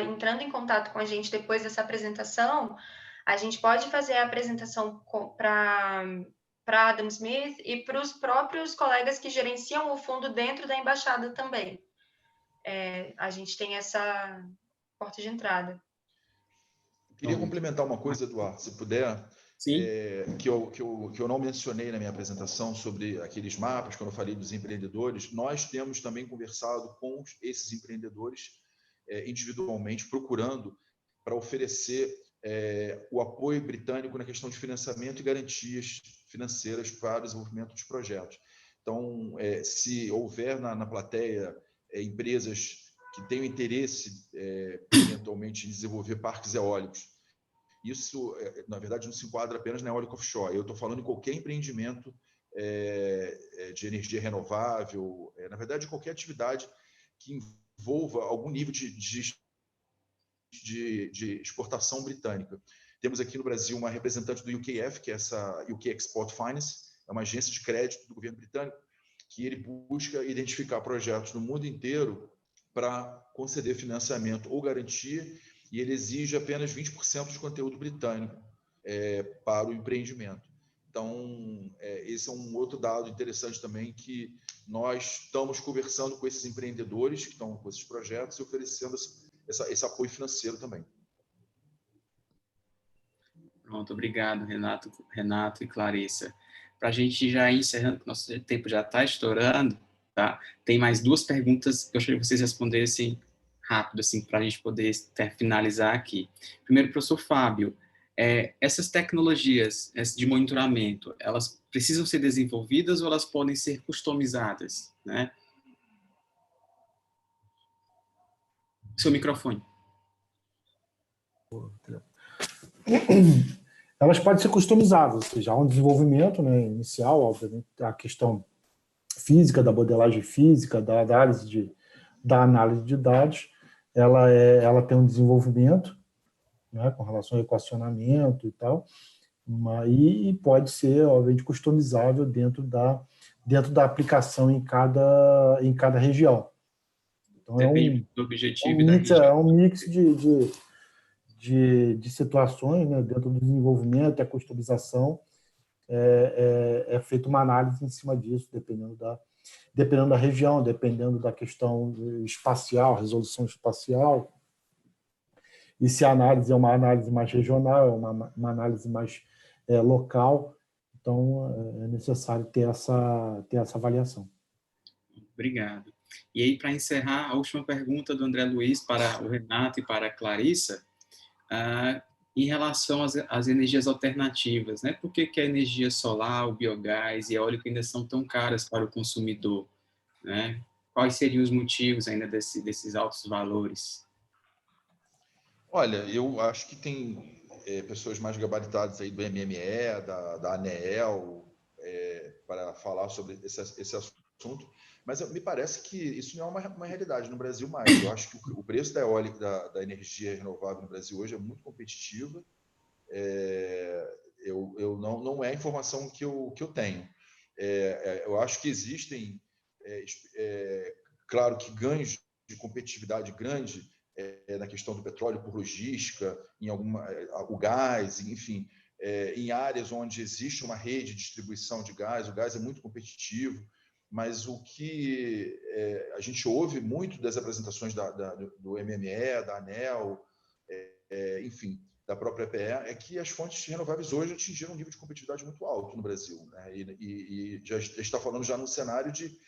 entrando em contato com a gente depois dessa apresentação, a gente pode fazer a apresentação para Adam Smith e para os próprios colegas que gerenciam o fundo dentro da embaixada também. A gente tem essa porta de entrada. Queria complementar uma coisa, Eduardo, se puder. Sim. Que eu não mencionei na minha apresentação sobre aqueles mapas, quando eu falei dos empreendedores. Nós temos também conversado com esses empreendedores individualmente, procurando para oferecer o apoio britânico na questão de financiamento e garantias financeiras para o desenvolvimento dos projetos. Então, se houver na plateia empresas que tenham interesse, eventualmente, em desenvolver parques eólicos, isso, na verdade, não se enquadra apenas na eólica offshore. Eu estou falando em qualquer empreendimento de energia renovável, na verdade, qualquer atividade que envolva algum nível de exportação britânica. Temos aqui no Brasil uma representante do UKF, que é essa UK Export Finance, é uma agência de crédito do governo britânico, que ele busca identificar projetos no mundo inteiro para conceder financiamento ou garantia, e ele exige apenas 20% de conteúdo britânico para o empreendimento. Então, esse é um outro dado interessante também, que nós estamos conversando com esses empreendedores que estão com esses projetos e oferecendo esse apoio financeiro também. Pronto, obrigado, Renato e Clarissa. Para a gente já ir encerrando, nosso tempo já está estourando, tá? Tem mais duas perguntas que eu gostaria que vocês respondessem rápido, assim, para a gente poder finalizar aqui. Primeiro, professor Fábio, essas tecnologias de monitoramento, elas precisam ser desenvolvidas ou elas podem ser customizadas, né? Seu microfone. Elas podem ser customizadas, ou seja, há um desenvolvimento, né, inicial, obviamente, a questão física, da modelagem física, da análise de dados, ela tem um desenvolvimento, né, com relação ao equacionamento e tal, e pode ser, obviamente, customizável dentro da aplicação em cada região. Então, depende do objetivo é um mix de situações, né, dentro do desenvolvimento e a customização, é feita uma análise em cima disso, dependendo da região, dependendo da questão espacial, resolução espacial, e se a análise é uma análise mais regional, é uma análise mais local, então é necessário ter essa avaliação. Obrigado. E aí, para encerrar, a última pergunta do André Luiz para o Renato e para a Clarissa, em relação às energias alternativas, né? Por que a energia solar, o biogás e eólico ainda são tão caras para o consumidor, né? Quais seriam os motivos ainda desses altos valores? Olha, eu acho que tem pessoas mais gabaritadas aí do MME, da ANEEL, para falar sobre esse assunto. assunto, mas me parece que isso não é uma realidade no Brasil mais. Eu acho que o preço da eólica, da energia renovável no Brasil hoje é muito competitiva. Não é a informação que eu tenho. Eu acho que existem, claro que ganhos de competitividade grande na questão do petróleo por logística, o gás, enfim, em áreas onde existe uma rede de distribuição de gás, o gás é muito competitivo, mas o que a gente ouve muito das apresentações do MME, da ANEEL, enfim, da própria EPE, é que as fontes renováveis hoje atingiram um nível de competitividade muito alto no Brasil, né? E já está falando já no cenário de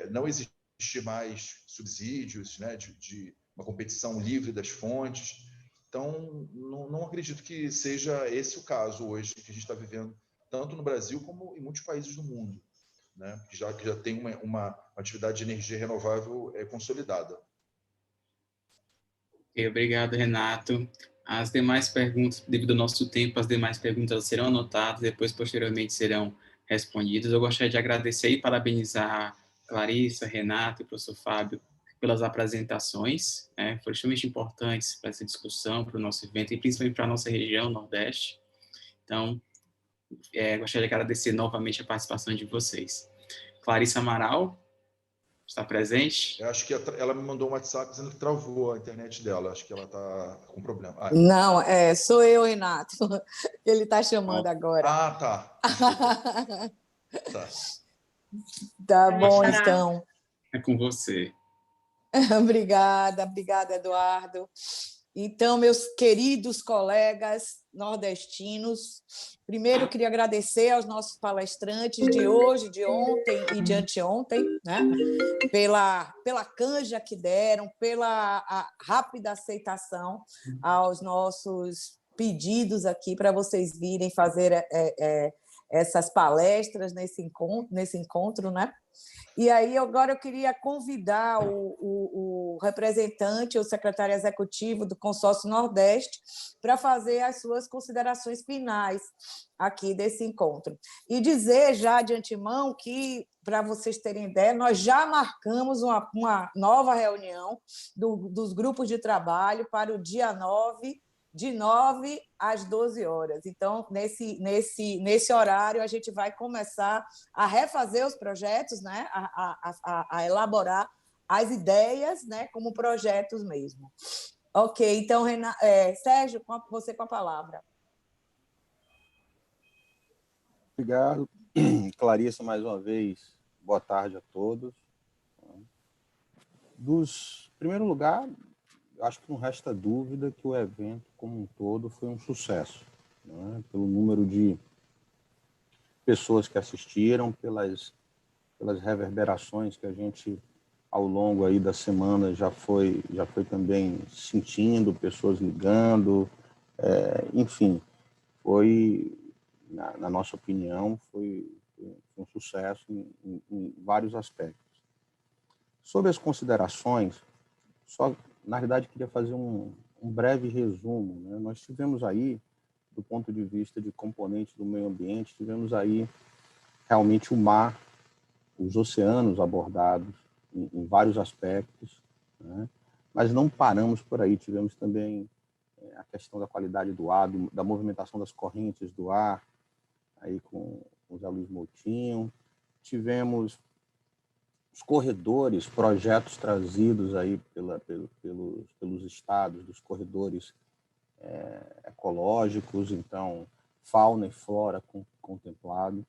não existir mais subsídios, né? de uma competição livre das fontes. Então, não acredito que seja esse o caso hoje que a gente está vivendo, tanto no Brasil como em muitos países do mundo, né? que já tem uma atividade de energia renovável consolidada. Obrigado, Renato. As demais perguntas, devido ao nosso tempo, as demais perguntas serão anotadas, depois, posteriormente, serão respondidas. Eu gostaria de agradecer e parabenizar a Clarissa, Renato e o professor Fábio pelas apresentações, né? Foram extremamente importantes para essa discussão, para o nosso evento e principalmente para a nossa região, Nordeste. Então, gostaria de agradecer novamente a participação de vocês. Clarissa Amaral, está presente? Eu acho que ela me mandou um WhatsApp dizendo que travou a internet dela. Acho que ela está com problema. Não, sou eu, Renato. Ele está chamando agora. Ah, tá. Desculpa. Tá. Tá bom, então. É com você. Obrigada, Eduardo. Então, meus queridos colegas nordestinos, primeiro eu queria agradecer aos nossos palestrantes de hoje, de ontem e de anteontem, né? pela canja que deram, pela rápida aceitação aos nossos pedidos aqui para vocês virem fazer essas palestras nesse encontro, né? E aí, agora eu queria convidar o representante, o secretário executivo do Consórcio Nordeste, para fazer as suas considerações finais aqui desse encontro. E dizer já de antemão que, para vocês terem ideia, nós já marcamos uma nova reunião dos grupos de trabalho para o dia 9, de 9 às 12 horas. Então, nesse horário, a gente vai começar a refazer os projetos, né? a elaborar as ideias, né? Como projetos mesmo. Ok, então, Sérgio, você com a palavra. Obrigado. Clarissa, mais uma vez, boa tarde a todos. Em primeiro lugar, acho que não resta dúvida que o evento como um todo foi um sucesso, né? Pelo número de pessoas que assistiram, pelas reverberações que a gente, ao longo aí da semana, já foi também sentindo, pessoas ligando, enfim, na nossa opinião, foi um sucesso em vários aspectos. Sobre as considerações, na realidade, queria fazer um breve resumo, né? Nós tivemos aí, do ponto de vista de componentes do meio ambiente, tivemos aí realmente o mar, os oceanos abordados em vários aspectos, né? Mas não paramos por aí, tivemos também a questão da qualidade do ar, da movimentação das correntes do ar, aí com o Zé Luiz Moutinho, tivemos os corredores, projetos trazidos aí pelos estados, dos corredores ecológicos, então, fauna e flora contemplado.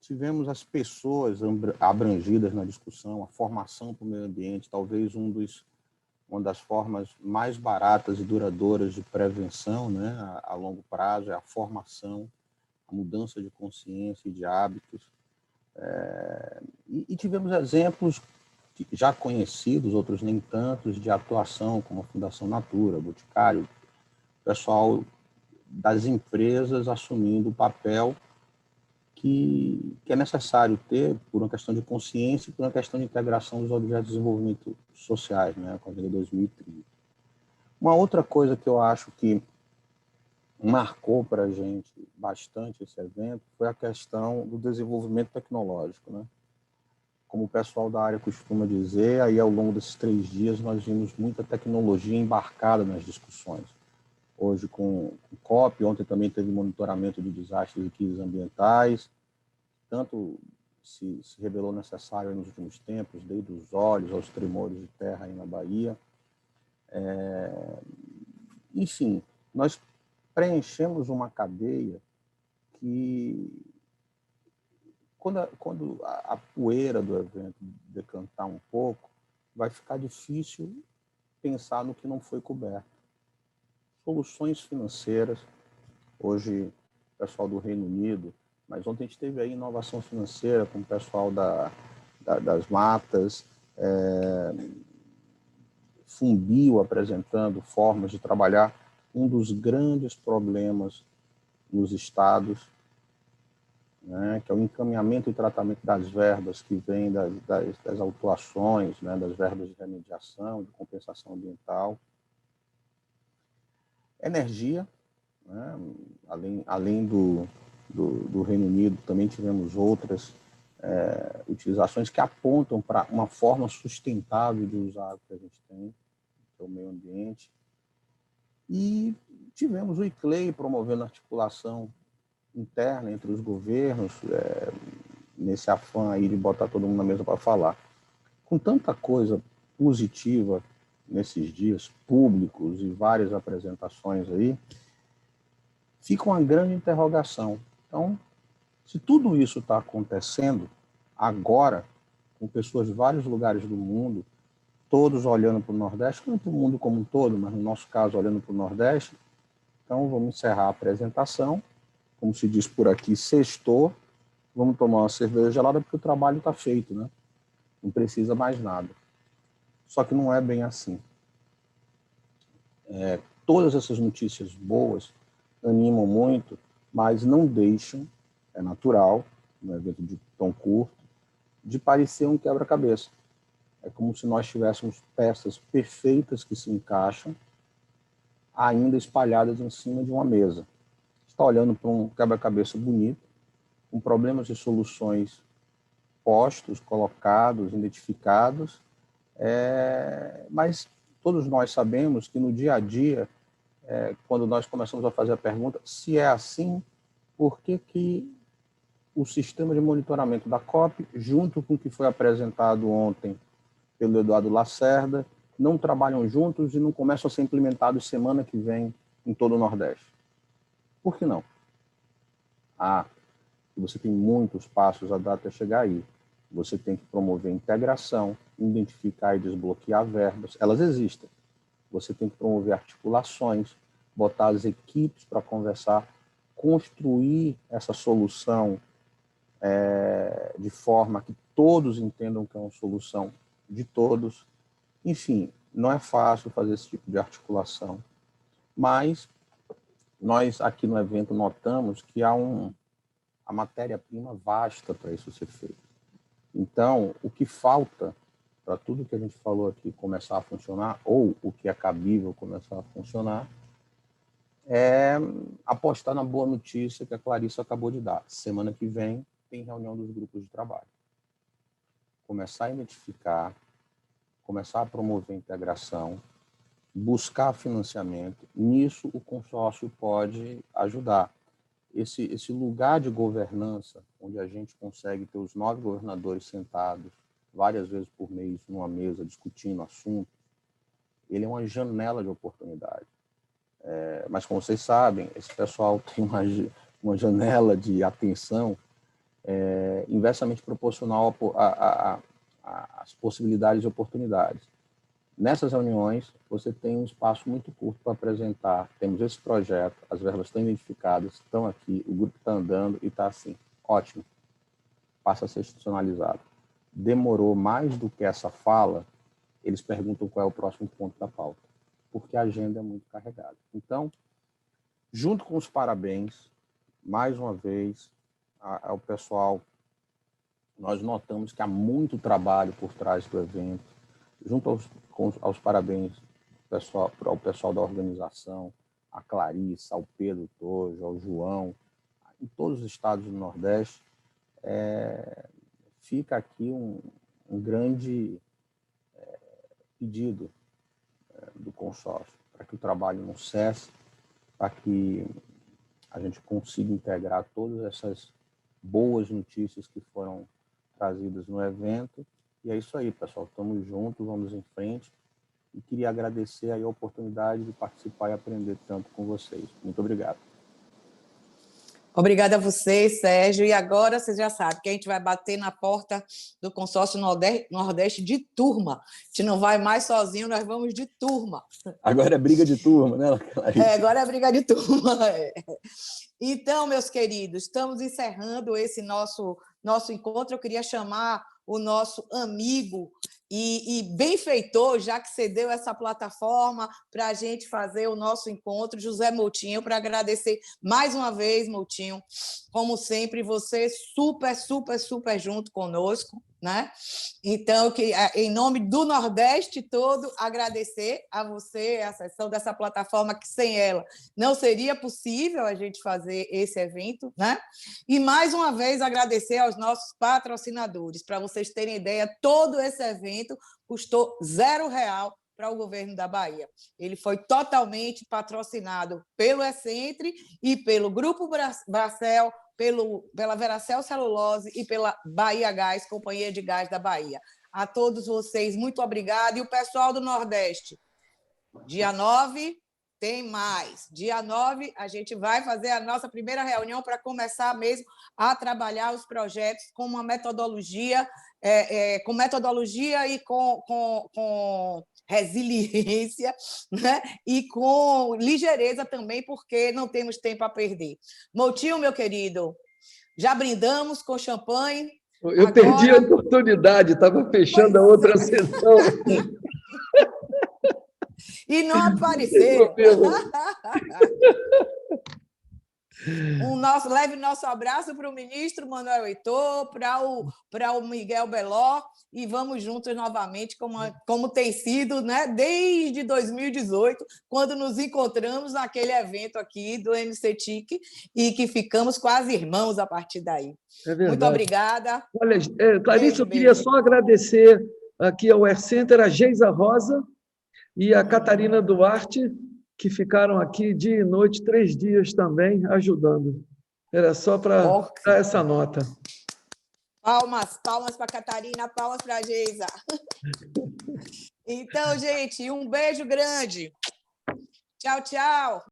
Tivemos as pessoas abrangidas na discussão, a formação para o meio ambiente, talvez uma das formas mais baratas e duradouras de prevenção, né, a longo prazo, é a formação, a mudança de consciência e de hábitos. E tivemos exemplos já conhecidos, outros nem tantos, de atuação, como a Fundação Natura, Boticário, pessoal das empresas assumindo o papel que é necessário ter por uma questão de consciência e por uma questão de integração dos objetos de desenvolvimento sociais, né, com a Agenda 2030. Uma outra coisa que eu acho que marcou para a gente bastante esse evento foi a questão do desenvolvimento tecnológico, né? como o pessoal da área costuma dizer, aí ao longo desses 3 dias nós vimos muita tecnologia embarcada nas discussões. Hoje com o COP, ontem também teve monitoramento de desastres e crises ambientais, tanto se revelou necessário nos últimos tempos, desde os olhos aos tremores de terra aí na Bahia. Enfim, nós preenchemos uma cadeia que, quando a poeira do evento decantar um pouco, vai ficar difícil pensar no que não foi coberto. Soluções financeiras, hoje o pessoal do Reino Unido, mas ontem a gente teve aí inovação financeira com o pessoal das matas, Fumbio apresentando formas de trabalhar um dos grandes problemas nos estados, né, que é o encaminhamento e tratamento das verbas que vêm das autuações, né, das verbas de remediação, de compensação ambiental. Energia, né, além do Reino Unido, também tivemos outras utilizações que apontam para uma forma sustentável de usar o que a gente tem, que é o meio ambiente. E tivemos o ICLEI promovendo articulação interna entre os governos, nesse afã aí de botar todo mundo na mesa para falar. Com tanta coisa positiva nesses dias públicos e várias apresentações aí, fica uma grande interrogação. Então, se tudo isso está acontecendo agora, com pessoas de vários lugares do mundo, todos olhando para o Nordeste, não para o mundo como um todo, mas no nosso caso olhando para o Nordeste, então vamos encerrar a apresentação. Como se diz por aqui, sextou, vamos tomar uma cerveja gelada porque o trabalho está feito, né? Não precisa mais nada. Só que não é bem assim. Todas essas notícias boas animam muito, mas não deixam, é natural, num evento de tão curto, de parecer um quebra-cabeça. É como se nós tivéssemos peças perfeitas que se encaixam, ainda espalhadas em cima de uma mesa. Está olhando para um quebra-cabeça bonito, com problemas e soluções postos, colocados, identificados, mas todos nós sabemos que no dia a dia, quando nós começamos a fazer a pergunta, se é assim, por que o sistema de monitoramento da COP, junto com o que foi apresentado ontem pelo Eduardo Lacerda, não trabalham juntos e não começam a ser implementados semana que vem em todo o Nordeste? Por que não? Você tem muitos passos a dar até chegar aí. Você tem que promover integração, identificar e desbloquear verbas. Elas existem. Você tem que promover articulações, botar as equipes para conversar, construir essa solução de forma que todos entendam que é uma solução de todos. Enfim, não é fácil fazer esse tipo de articulação, mas nós aqui no evento notamos que há a matéria-prima vasta para isso ser feito. Então, o que falta para tudo que a gente falou aqui começar a funcionar, ou o que é cabível começar a funcionar, é apostar na boa notícia que a Clarissa acabou de dar. Semana que vem tem reunião dos grupos de trabalho. Começar a identificar, começar a promover a integração, buscar financiamento. Nisso, o consórcio pode ajudar. Esse lugar de governança, onde a gente consegue ter os 9 governadores sentados várias vezes por mês numa mesa discutindo assuntos, ele é uma janela de oportunidade. Mas, como vocês sabem, esse pessoal tem uma janela de atenção inversamente proporcional às possibilidades e oportunidades. Nessas reuniões, você tem um espaço muito curto para apresentar. Temos esse projeto, as verbas estão identificadas, estão aqui, o grupo está andando e está assim. Ótimo. Passa a ser institucionalizado. Demorou mais do que essa fala, eles perguntam qual é o próximo ponto da pauta, porque a agenda é muito carregada. Então, junto com os parabéns, mais uma vez, ao pessoal, nós notamos que há muito trabalho por trás do evento, junto aos parabéns ao pessoal da organização, a Clarissa, ao Pedro Tojo, ao João, em todos os estados do Nordeste, fica aqui um grande pedido do consórcio, para que o trabalho não cesse, para que a gente consiga integrar todas essas boas notícias que foram trazidas no evento. E é isso aí, pessoal. Estamos juntos, vamos em frente. E queria agradecer aí a oportunidade de participar e aprender tanto com vocês. Muito obrigado. Obrigada a vocês, Sérgio. E agora vocês já sabem que a gente vai bater na porta do consórcio Nordeste de turma. A gente não vai mais sozinho, nós vamos de turma. Agora é briga de turma, né, Clarice? Agora é briga de turma. Então, meus queridos, estamos encerrando esse nosso encontro. Eu queria chamar o nosso amigo e benfeitor, já que cedeu essa plataforma para a gente fazer o nosso encontro, José Moutinho, para agradecer mais uma vez, Moutinho, como sempre, você super junto conosco, né? Então, em nome do Nordeste todo, agradecer a você, a acessão dessa plataforma, que sem ela não seria possível a gente fazer esse evento, né? E, mais uma vez, agradecer aos nossos patrocinadores. Para vocês terem ideia, todo esse evento custou R$0 para o governo da Bahia. Ele foi totalmente patrocinado pelo Excentre e pelo Grupo Bracel, pela Veracel Celulose e pela Bahia Gás, Companhia de Gás da Bahia. A todos vocês, muito obrigada. E o pessoal do Nordeste, dia 9 tem mais. Dia 9 a gente vai fazer a nossa primeira reunião para começar mesmo a trabalhar os projetos com uma metodologia, com metodologia e com resiliência, né? E com ligeireza também, porque não temos tempo a perder. Moutinho, meu querido, já brindamos com champanhe. Eu perdi a oportunidade, estava fechando a outra sessão. E não apareceram. Leve nosso abraço para o ministro Manuel Heitor, para o Miguel Beló, e vamos juntos novamente, como tem sido, né, desde 2018, quando nos encontramos naquele evento aqui do MCTIC, e que ficamos quase irmãos a partir daí. É verdade. Muito obrigada. Olha, Clarice, eu queria só agradecer aqui ao Air Center, a Geisa Rosa e a Catarina Duarte, que ficaram aqui dia e noite, 3 dias também, ajudando. Era só para dar essa nota. Palmas para a Catarina, palmas para a Geisa. Então, gente, um beijo grande. Tchau, tchau.